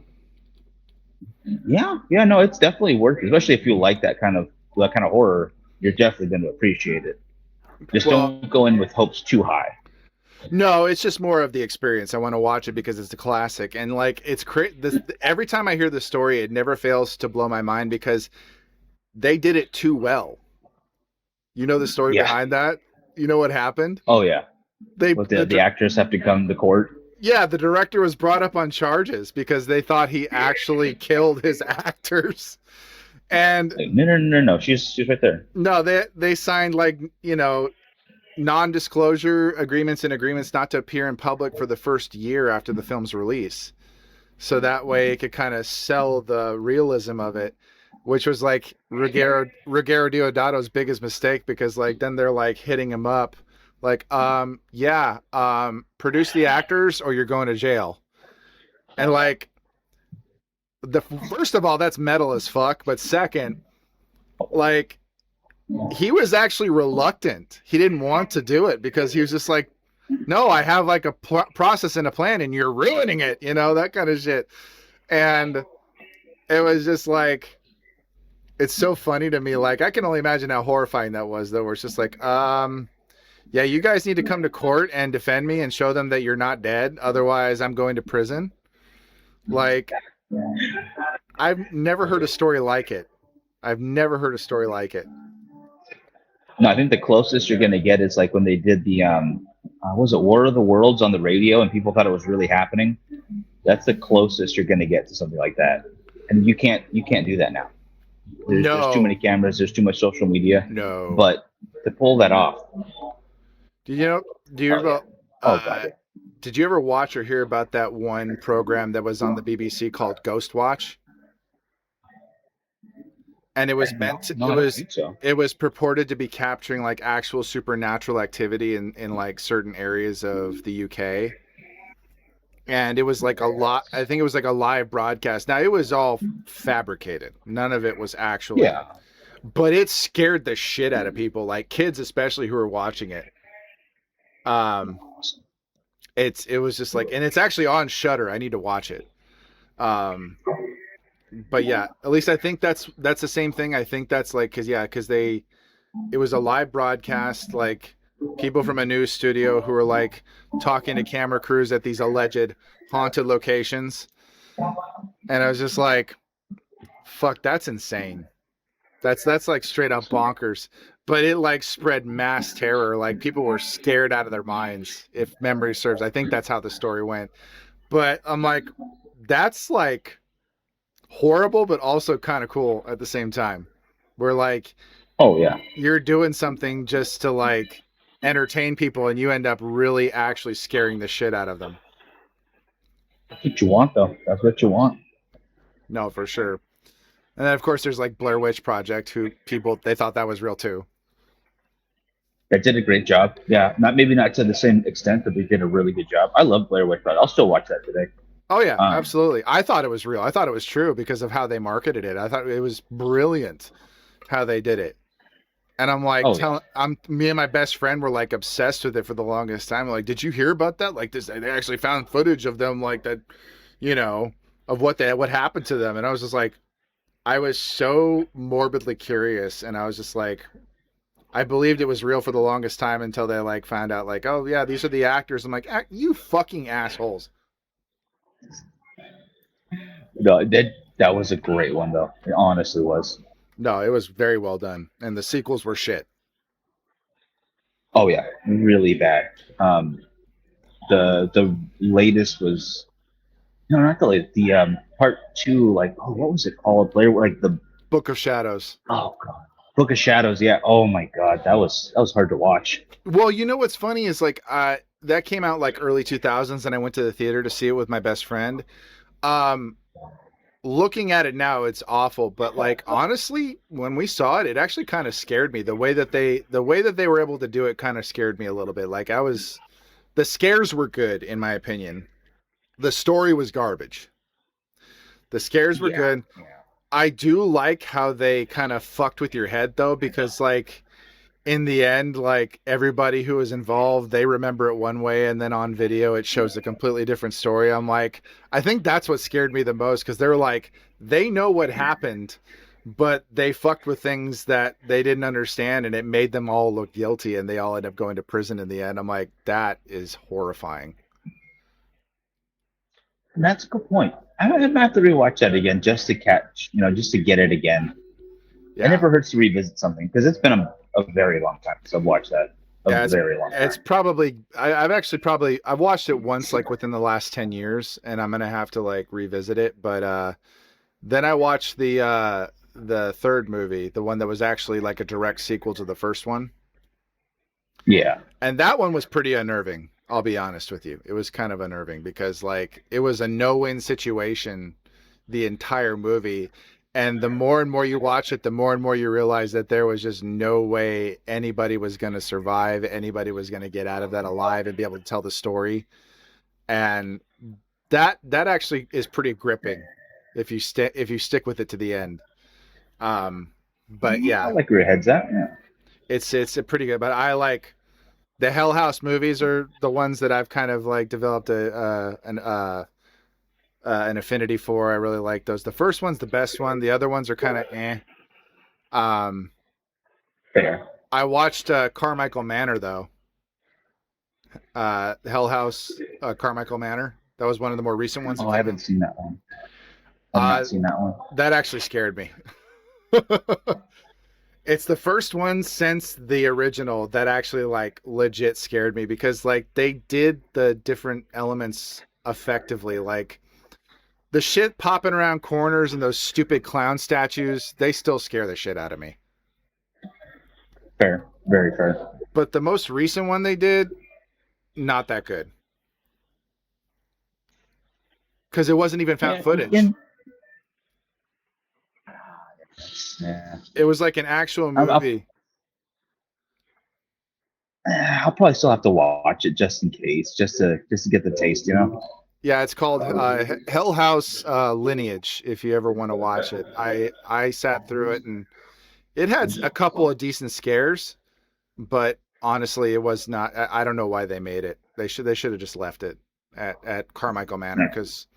no, it's definitely worth it, especially if you like that kind of horror. You're definitely going to appreciate it. Just don't go in with hopes too high. No, it's just more of the experience. I want to watch it because it's a classic, and like it's every time I hear the story, it never fails to blow my mind because they did it too well. You know the story behind that? You know what happened? Oh yeah. The actors have to come to court. Yeah, the director was brought up on charges because they thought he actually killed his actors. And no, she's right there. No, they signed like, non-disclosure agreements and agreements not to appear in public for the first year after the film's release. So that way it could kind of sell the realism of it, which was like Ruggero Deodato's biggest mistake because like then they're like hitting him up like, produce the actors or you're going to jail. And like, first of all, that's metal as fuck. But second, like, he was actually reluctant. He didn't want to do it because he was just like, no, I have like a process and a plan and you're ruining it, that kind of shit. And it was just like, it's so funny to me. Like, I can only imagine how horrifying that was, though, where it's just like, yeah, you guys need to come to court and defend me and show them that you're not dead. Otherwise, I'm going to prison. Like, I've never heard a story like it. No, I think the closest you're going to get is like when they did the, was it War of the Worlds on the radio and people thought it was really happening. That's the closest you're going to get to something like that. And you can't do that now. There's too many cameras. There's too much social media. No. But to pull that off. Did you ever watch or hear about that one program that was on the BBC called Ghost Watch? And it was it was purported to be capturing like actual supernatural activity in like certain areas of the UK. And it was like I think it was like a live broadcast. Now it was all fabricated. None of it was actually. Yeah. But it scared the shit out of people, like kids especially who were watching it. It was just like, and it's actually on Shudder. I need to watch it. But yeah, at least I think that's the same thing. I think that's like, cause it was a live broadcast, like people from a news studio who were like talking to camera crews at these alleged haunted locations. And I was just like, fuck, that's insane. That's like straight up bonkers. But it like spread mass terror. Like people were scared out of their minds, if memory serves. I think that's how the story went. But I'm like, that's like horrible, but also kind of cool at the same time. We're like, oh yeah, you're doing something just to like entertain people, and you end up really actually scaring the shit out of them. That's what you want, though. That's what you want. No, for sure. And then of course there's like Blair Witch Project, who they thought that was real too. They did a great job. Yeah, maybe not to the same extent, but they did a really good job. I love Blair Witch Project. I'll still watch that today. Oh yeah, Um, absolutely. I thought it was real. I thought it was true because of how they marketed it. I thought it was brilliant how they did it. And I'm like oh yeah, telling, I'm me and my best friend were like obsessed with it for the longest time. Like, did you hear about that? Like this, they actually found footage of them like that, you know, of what happened to them. And I was just like, I was so morbidly curious, and I was just like, I believed it was real for the longest time until they like found out like, oh yeah, these are the actors. I'm like, you fucking assholes. no, that was a great one though. It honestly was. No, it was very well done, and the sequels were shit. Oh yeah, really bad. The latest was no, not the latest. The part two, like oh, what was it called? Like the Book of Shadows. oh god, Book of Shadows. Yeah. Oh my god, that was hard to watch. Well, you know what's funny is like that came out like early 2000s, and I went to the theater to see it with my best friend. Um, Looking at it now, it's awful, but like honestly, when we saw it, it actually kind of scared me. The way that they were able to do it kind of scared me a little bit. Like the scares were good in my opinion. The story was garbage. The scares were Yeah. good. Yeah. I do like how they kind of fucked with your head though, because like in the end, like everybody who was involved, they remember it one way, and then on video, it shows a completely different story. I'm like, I think that's what scared me the most because they're like, they know what happened, but they fucked with things that they didn't understand, and it made them all look guilty, and they all end up going to prison in the end. I'm like, that is horrifying. And that's a good point. I'm gonna have to rewatch that again just to catch, just to get it again. It Yeah. never hurts to revisit something because it's been a very long time since I've watched that. A Yeah, very long it's time. probably I've actually probably I've watched it once like within the last 10 years, and I'm gonna have to like revisit it. But then I watched the third movie, the one that was actually like a direct sequel to the first one. Yeah. And that one was pretty unnerving. I'll be honest with you. It was kind of unnerving because like it was a no-win situation the entire movie. And the more and more you watch it, the more and more you realize that there was just no way anybody was going to survive, anybody was going to get out of that alive and be able to tell the story. And that actually is pretty gripping if you stick with it to the end. Um, but I yeah, like where your head's at. Yeah. it's a pretty good. But I like the Hell House movies are the ones that I've kind of like developed an affinity for. I really like those. The first one's the best one. The other ones are kind of eh. Um, Fair. I watched Carmichael Manor though. Hell House, Carmichael Manor. That was one of the more recent ones that Oh, I came haven't out. seen that one. I've Uh, not seen that one. that actually scared me. It's the first one since the original that actually like legit scared me because like they did the different elements effectively. Like the shit popping around corners and those stupid clown statues, they still scare the shit out of me. Fair. Very fair. But the most recent one they did, not that good. Because it wasn't even found Yeah. footage. Yeah. It was like an actual I'll, I'll, movie. I'll probably still have to watch it just in case, just to get the taste. Yeah, it's called Hell House Lineage. If you ever want to watch it, I sat through it and it had a couple of decent scares, but honestly, it was not. I don't know why they made it. They should have just left it at Carmichael Manor because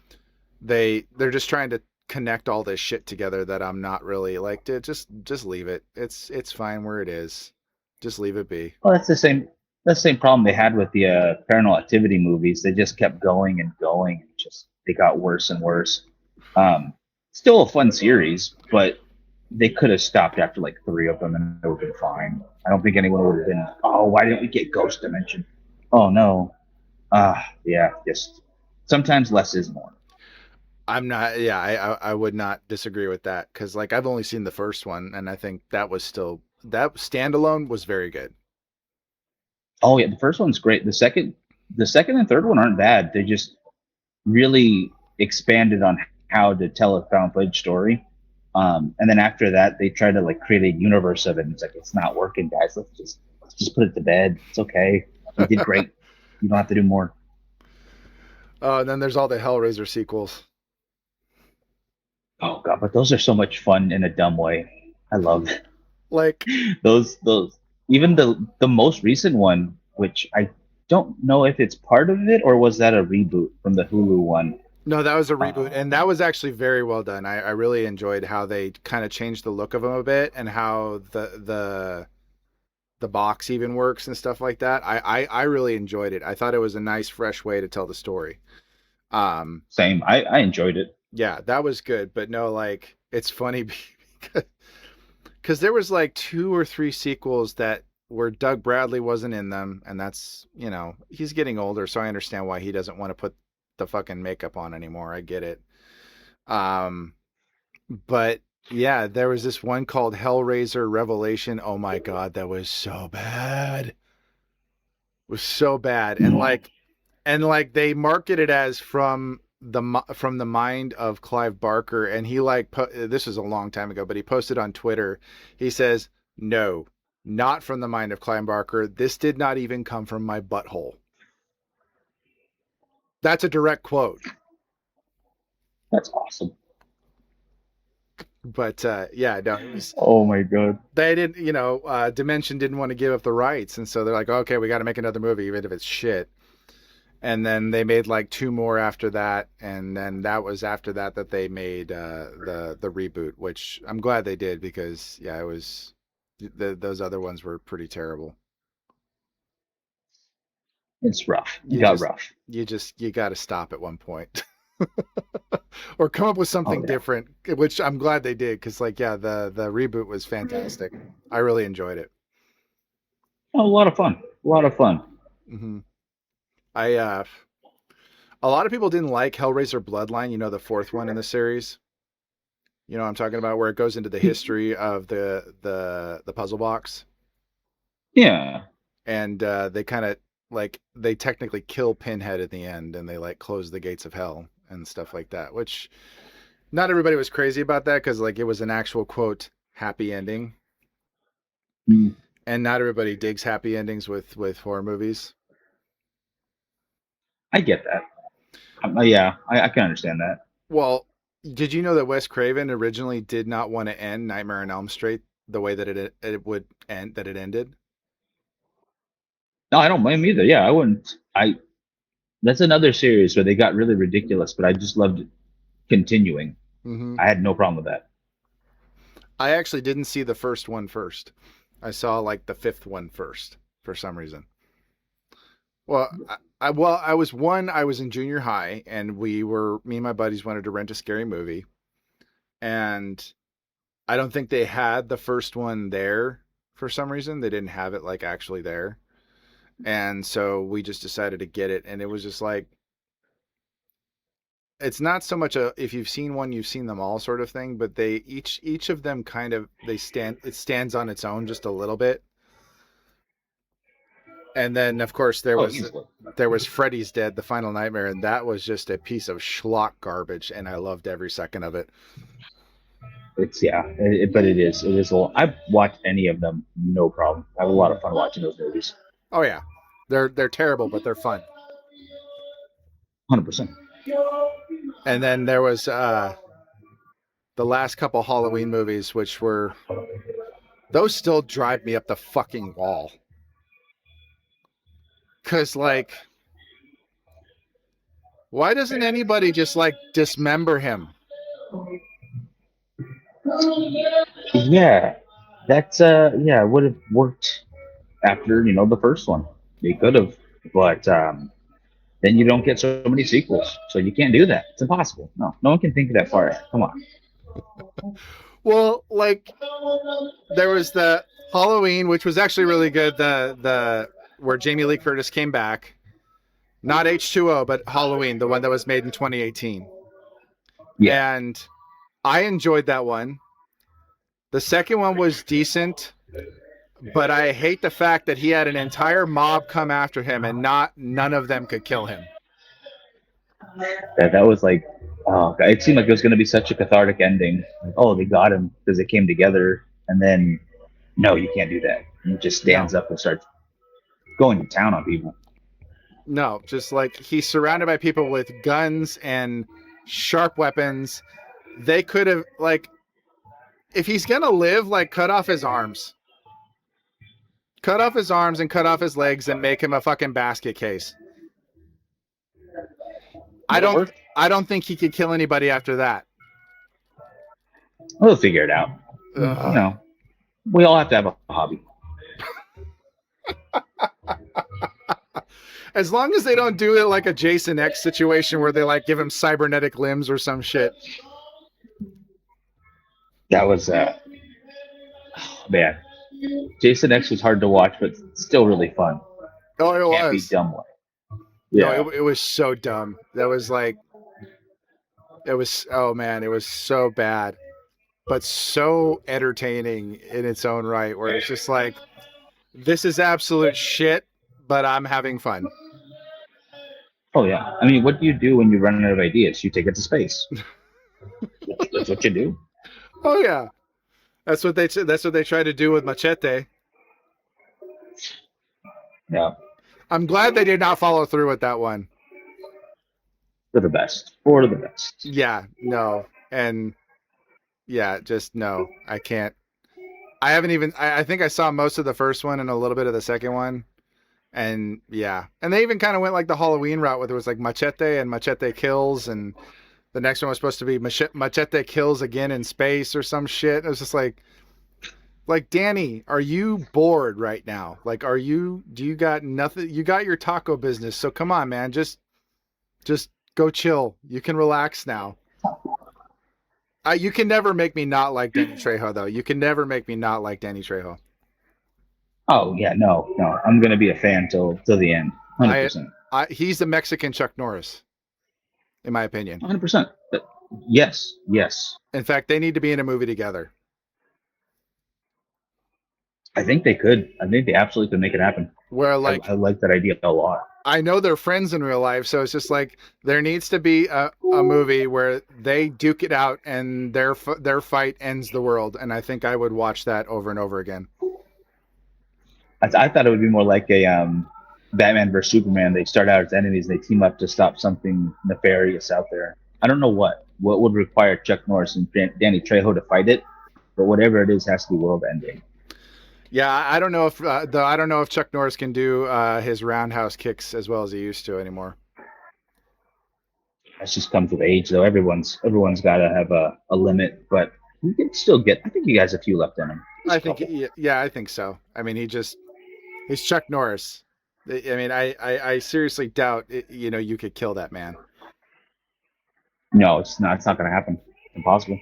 they're just trying to connect all this shit together that I'm not really like. Dude, just leave it. It's fine where it is. Just leave it be. Well, that's the same problem they had with the Paranormal Activity movies. They just kept going and going, and just they got worse and worse. Um, Still a fun series, but they could have stopped after like three of them, and it would have been fine. I don't think anyone would have been. Oh, why didn't we get Ghost Dimension? Oh no. Yeah. Just sometimes less is more. I'm not. Yeah, I would not disagree with that because like I've only seen the first one, and I think that standalone was very good. Oh yeah, the first one's great. The second and third one aren't bad. They just really expanded on how to tell a found footage story. And then after that, they try to like create a universe of it. And it's like it's not working, guys. Let's just put it to bed. It's okay. You did great. You don't have to do more. And then there's all the Hellraiser sequels. Oh god, but those are so much fun in a dumb way. I love Like, those. Even the most recent one, which I don't know if it's part of it or was that a reboot from the Hulu one. no, that was a reboot, Uh, and that was actually very well done. I really enjoyed how they kind of changed the look of them a bit, and how the box even works and stuff like that. I really enjoyed it. I thought it was a nice, fresh way to tell the story. Um, Same. I enjoyed it. yeah, that was good. But no, like it's funny because there was like two or three sequels that where Doug Bradley wasn't in them, and that's he's getting older, so I understand why he doesn't want to put the fucking makeup on anymore. I get it. Um, but yeah, there was this one called Hellraiser Revelation. Oh my god, that was so bad. It was so bad, and like they marketed as from the mind of Clive Barker, and he this was a long time ago, but he posted on Twitter. He says, "No, not from the mind of Clive Barker. This did not even come from my butthole." That's a direct quote. That's awesome. But yeah, no, it was Oh my god. they didn't, Dimension didn't want to give up the rights, and so they're like, okay, we got to make another movie, even if it's shit. And then they made like two more after that, and then that was after that they made the reboot, which I'm glad they did because yeah, it was those other ones were pretty terrible. It's rough. It You got just rough. you got to stop at one point. Or come up with Oh something yeah. different, which I'm glad they did because like yeah, the reboot was fantastic. I really enjoyed it. Oh, a lot of fun. A lot of fun. Hmm. I A lot of people didn't like Hellraiser Bloodline, the fourth one in the series. You know what I'm talking about, where it goes into the history of the puzzle box, Yeah. and they kind of like they technically kill Pinhead at the end, and they like close the gates of hell and stuff like that. Which not everybody was crazy about that because like it was an actual quote happy ending, Mm, and not everybody digs happy endings with horror movies. I get that. Yeah, I can understand that. Well, did you know that Wes Craven originally did not want to end Nightmare on Elm Street the way that it would end that it ended? No, I don't blame either. Yeah, I wouldn't. That's another series where they got really ridiculous, but I just loved continuing. Hmm. I had no problem with that. I actually didn't see the first one first. I saw like the fifth one first for some reason. Well, I was one. I was in junior high, and me and my buddies wanted to rent a scary movie, and I don't think they had the first one there for some reason. They didn't have it like actually there, and so we just decided to get it, and it was just like it's not so much a if you've seen one, you've seen them all sort of thing, but they each of them kind of it stands on its own just a little bit. And then of course Oh, easily. there was Freddy's Dead, The Final Nightmare, and that was just a piece of schlock garbage, and I loved every second of it. It's yeah, but it is. It is a lot. I've watched any of them, no problem. I have a lot of fun watching those movies. Oh yeah, they're terrible, but they're fun. 100%. And then there was the last couple Halloween movies, which were those still drive me up the fucking wall. Cause like, why doesn't anybody just like dismember him? Yeah, that's yeah, it would have worked after the first one. They could have, but then you don't get so many sequels, so you can't do that. It's impossible. No, no one can think that far ahead. Come on. Well, like there was the Halloween, which was actually really good. The where Jamie Lee Curtis came back, not H2O, but Halloween, the one that was made in 2018, Yeah, and I enjoyed that one. The second one was decent, but I hate the fact that he had an entire mob come after him and not none of them could kill him. that was like, oh, God, it seemed like it was going to be such a cathartic ending. Like, oh, they got him because they came together, and then no, you can't do that. He just No. stands up and starts going to town on people. No, just like he's surrounded by people with guns and sharp weapons. They could have, like, if he's gonna live, like, cut off his arms. Cut off his arms and cut off his legs and make him a fucking basket case. I don't think he could kill anybody after that. We'll figure it out. Ugh. You know, we all have to have a hobby. As long as they don't do it like a Jason X situation where they like give him cybernetic limbs or some shit. That was man. Jason X was hard to watch, but still really fun. Oh, it Can't be was. dumb way. No, Yeah. it was so dumb. That was like, it was, oh man, it was so bad, but so entertaining in its own right, where it's just like, this is absolute shit, but I'm having fun. Oh yeah. I mean, what do you do when you run out of ideas? You take it to space. That's what you do. Oh yeah. That's what they try to do with Machete. Yeah. I'm glad they did not follow through with that one. For the best. For the best. Yeah, no. And yeah, just no. I can't. I haven't even, I think I saw most of the first one and a little bit of the second one. And yeah. And they even kind of went like the Halloween route where it was like Machete and Machete Kills. And the next one was supposed to be Machete Kills Again in Space or some shit. It was just like, Danny, are you bored right now? Like, do you got nothing? You got your taco business. So come on, man. Just go chill. You can relax now. You can never make me not like Danny Trejo, though. You can never make me not like Danny Trejo. Oh yeah, no. I'm gonna be a fan till the end. 100%. He's the Mexican Chuck Norris, in my opinion. 100%. Yes. In fact, they need to be in a movie together. I think they could. I think they absolutely could make it happen. Where like I like that idea a lot. I know they're friends in real life, so it's just like there needs to be a movie where they duke it out and their fight ends the world, and I think I would watch that over and over again. I thought it would be more like a Batman versus Superman. They start out as enemies and they team up to stop something nefarious out there. I don't know what would require Chuck Norris and Danny Trejo to fight it, but whatever it is has to be world ending. Yeah, I don't know if Chuck Norris can do his roundhouse kicks as well as he used to anymore. That's just comes with age, though. Everyone's got to have a limit, but you can still get. I think he has a few left in him. I think so. I mean, he's Chuck Norris. I mean, I seriously doubt you could kill that man. No, it's not. It's not going to happen. It's impossible.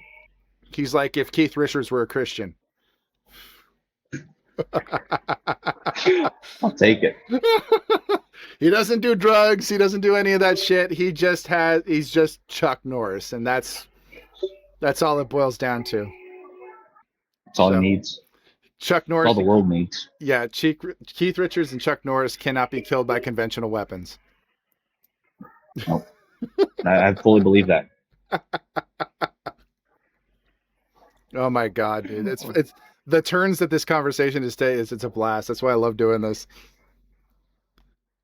He's like if Keith Richards were a Christian. I'll take it. He doesn't do drugs. He doesn't do any of that shit. He's just Chuck Norris, and that's all it boils down to. That's all he needs. Chuck Norris. That's all the world needs. Yeah, Keith Richards and Chuck Norris cannot be killed by conventional weapons. Nope. I fully believe that. Oh my God, dude! It's the turns that this conversation is taking. It's a blast. That's why I love doing this.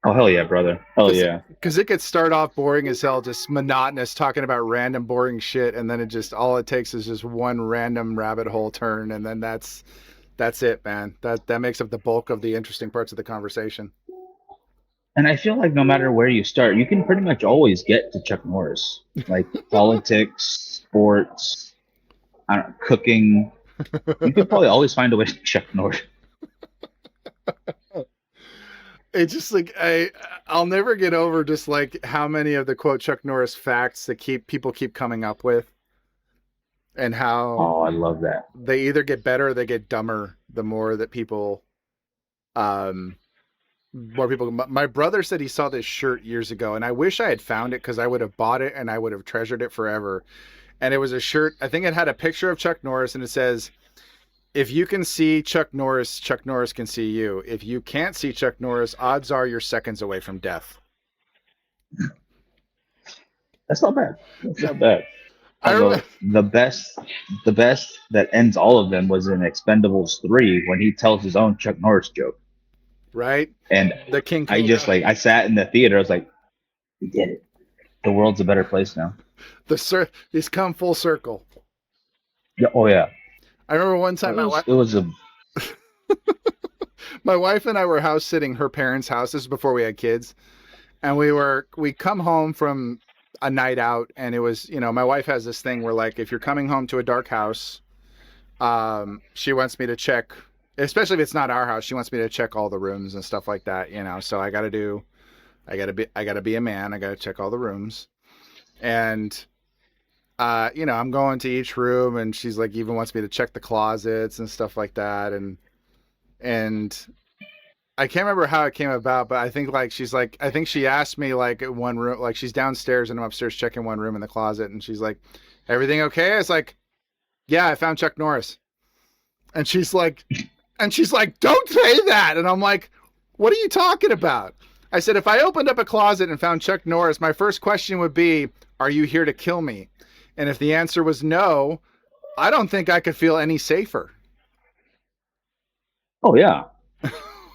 Oh hell yeah, brother! Hell yeah! Because it could start off boring as hell, just monotonous, talking about random boring shit, and then all it takes is just one random rabbit hole turn, and then that's it, man. That makes up the bulk of the interesting parts of the conversation. And I feel like no matter where you start, you can pretty much always get to Chuck Norris, like politics, sports, cooking. You could probably always find a way to Chuck Norris. It's just like I'll never get over just like how many of the quote Chuck Norris facts that people keep coming up with, and how I love that. They either get better or they get dumber the more that people my brother said he saw this shirt years ago, and I wish I had found it because I would have bought it and I would have treasured it forever. And it was a shirt, I think it had a picture of Chuck Norris, and it says, if you can see Chuck Norris can see you. If you can't see Chuck Norris, odds are you're seconds away from death. That's not bad. The best that ends all of them was in Expendables 3 when he tells his own Chuck Norris joke. right? And The King I Cobra. just like I sat in the theater. I was like, we did it. The world's a better place now. He's come full circle. Yeah, oh yeah. I remember one time It was a my wife and I were house sitting her parents' house. This is before we had kids, and we come home from a night out, and it was, my wife has this thing where, like, if you're coming home to a dark house, she wants me to check, especially if it's not our house, she wants me to check all the rooms and stuff like that. So I gotta be a man. I gotta check all the rooms, and I'm going to each room, and she's like, even wants me to check the closets and stuff like that, and I can't remember how it came about, but I think I think she asked me, like, at one room, like, she's downstairs and I'm upstairs checking one room in the closet, and she's like, everything okay? I was like, yeah, I found Chuck Norris. And she's like, don't say that. And I'm like, what are you talking about? I said, if I opened up a closet and found Chuck Norris, my first question would be, are you here to kill me? And if the answer was no, I don't think I could feel any safer. oh yeah.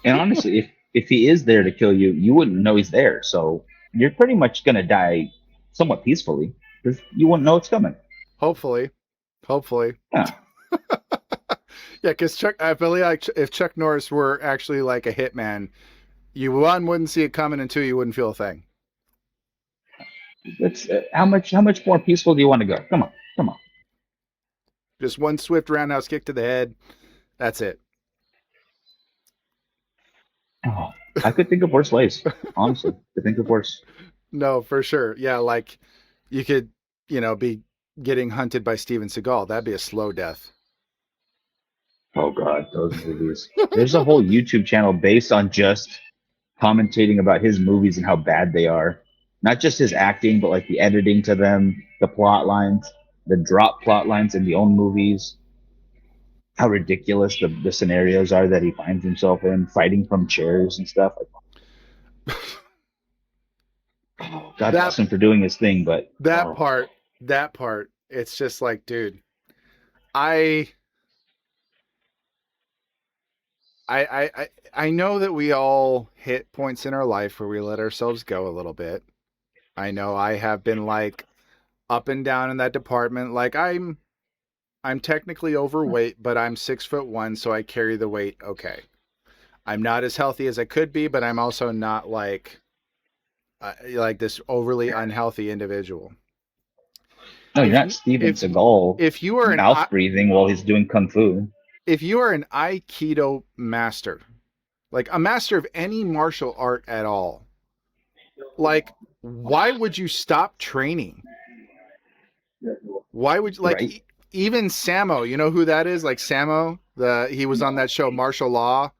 And honestly, if he is there to kill you, you wouldn't know he's there. So you're pretty much gonna die somewhat peacefully because you wouldn't know it's coming. Hopefully. Yeah. Yeah, because I believe, like, if Chuck Norris were actually like a hitman, you, one, wouldn't see it coming, and two, you wouldn't feel a thing. It's how much more peaceful do you want to go? Come on. Just one swift roundhouse kick to the head. That's it. Oh, I could think of worse ways. Honestly, I think of worse. No, for sure. Yeah, like, you could, be getting hunted by Steven Seagal. That'd be a slow death. Oh God, those movies. There's a whole YouTube channel based on just commentating about his movies and how bad they are. Not just his acting, but like the editing to them, the plot lines, the drop plot lines in the own movies, how ridiculous the scenarios are that he finds himself in, fighting from chairs and stuff. Like, oh, God That bless him for doing his thing, but that oh, part, that part, it's just like, dude, I I know that we all hit points in our life where we let ourselves go a little bit. I know I have been, like, up and down in that department. Like, I'm technically overweight, but I'm 6'1", so I carry the weight okay. I'm not as healthy as I could be, but I'm also not like this overly unhealthy individual. no, you're If not you Steven if Seagal if you are mouth breathing while he's doing kung fu. if you are an Aikido master, like a master of any martial art at all, like, why would you stop training? Why would, like, Right? even Samo, you know who that is? Like, Samo, he was on that show Martial Law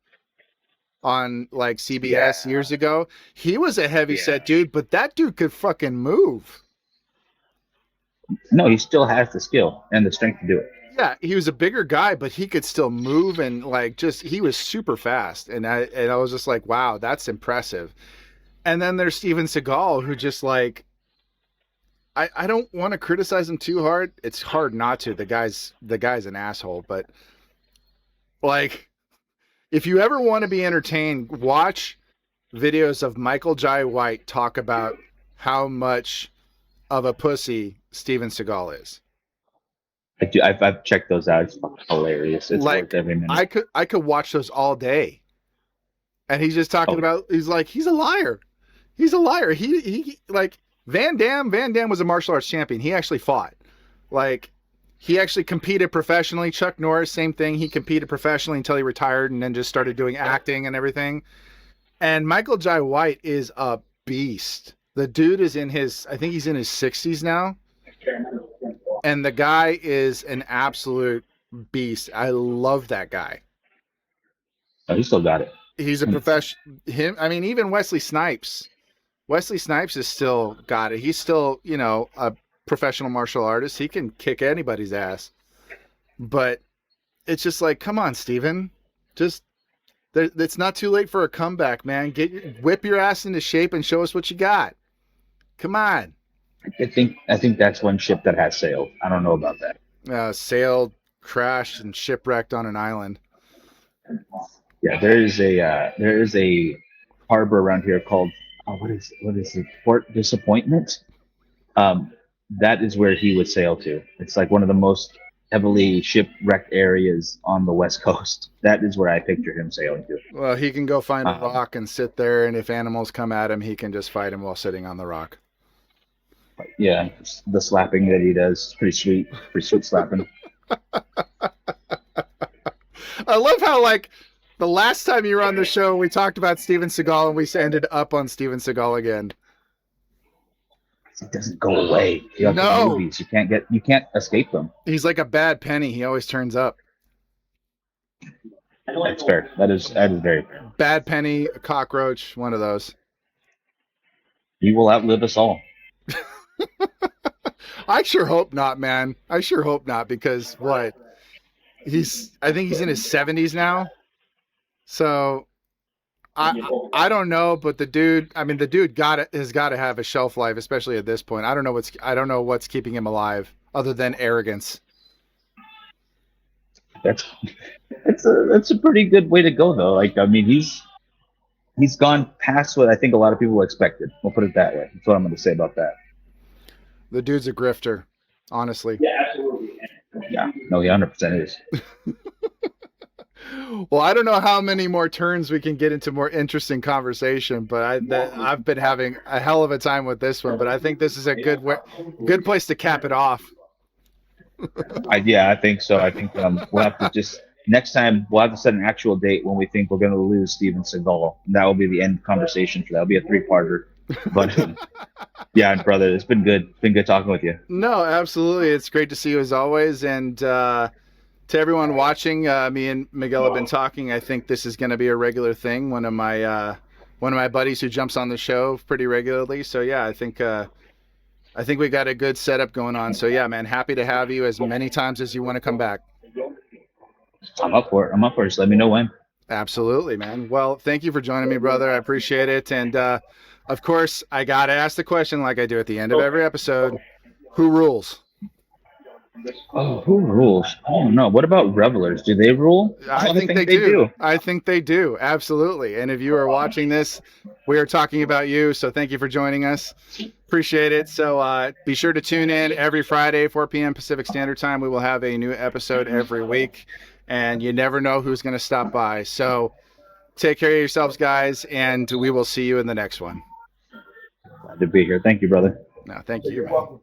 on, like, CBS Yeah. years ago. He was a heavy Yeah. set dude, but that dude could fucking move. No, he still has the skill and the strength to do it. Yeah, he was a bigger guy, but he could still move, and, like, just, he was super fast. And I was just like, wow, that's impressive. And then there's Steven Seagal, who just, like, I don't want to criticize him too hard. It's hard not to. The guy's an asshole, but, like, if you ever want to be entertained, watch videos of Michael Jai White talk about how much of a pussy Steven Seagal is. I do. I've checked those out. It's fucking hilarious. It's worth Like, every minute. I could watch those all day. And he's just talking Oh, about, he's like, he's a liar. He's a liar. He like, Van Damme was a martial arts champion. He actually fought. Like, he actually competed professionally. Chuck Norris, same thing. He competed professionally until he retired and then just started doing acting and everything. And Michael Jai White is a beast. The dude is I think he's in his 60s now. And the guy is an absolute beast. I love that guy. oh, he still got it. He's a professional. Even Wesley Snipes. Wesley Snipes has still got it. He's still, a professional martial artist. He can kick anybody's ass. But it's just like, come on, Steven. Just, it's not too late for a comeback, man. Whip your ass into shape and show us what you got. Come on. I think that's one ship that has sailed. I don't know about that. Sailed, crashed, and shipwrecked on an island. Yeah, there is a harbor around here called what is it, Port Disappointment. Um, that is where he would sail to. It's like one of the most heavily shipwrecked areas on the west coast. That is where I picture him sailing to. Well, he can go find a Um, rock and sit there, and if animals come at him, he can just fight them while sitting on the rock. yeah, the slapping that he does, pretty sweet slapping. I love how, like, the last time you were on the show, we talked about Steven Seagal, and we ended up on Steven Seagal again. It doesn't go away. You No. movies. You can't escape them. He's like a bad penny. He always turns up. That's fair. That is very fair. Bad penny, a cockroach, one of those. He will outlive us all. I sure hope not, man. I sure hope not, because what? I think he's in his 70s now. So I don't know, but the dude has got to have a shelf life, especially at this point. I don't know what's keeping him alive other than arrogance. That's a pretty good way to go, though. Like, I mean, he's gone past what I think a lot of people expected. We'll put it that way. That's what I'm going to say about that. The dude's a grifter, honestly. Yeah, absolutely. Yeah, no, he 100% is. Well, I don't know how many more turns we can get into more interesting conversation, but I've been having a hell of a time with this one. But I think this is a good place to cap it off. I think so. I think we'll have to just next time we'll have to set an actual date when we think we're going to lose Steven Seagal. And that will be the end conversation for that. It'll be a 3-parter. But yeah, brother, it's been good. It's been good talking with you. No, absolutely. It's great to see you as always. And to everyone watching, me and Miguel have been talking. I think this is going to be a regular thing. One of my buddies who jumps on the show pretty regularly. So yeah, I think we got a good setup going on. So yeah, man, happy to have you as many times as you want to come back. I'm up for it. Just let me know when. Absolutely, man. Well, thank you for joining me, brother. I appreciate it. And of course, I got to ask the question like I do at the end of every episode. Who rules? Oh, who rules? I don't know. What about Revelers? Do they rule? I think they do. I think they do. Absolutely. And if you are watching this, we are talking about you. So thank you for joining us. Appreciate it. So be sure to tune in every Friday, 4 p.m. Pacific Standard Time. We will have a new episode every week. And you never know who's going to stop by. So take care of yourselves, guys. And we will see you in the next one. Glad to be here. Thank you, brother. No, thank you, man.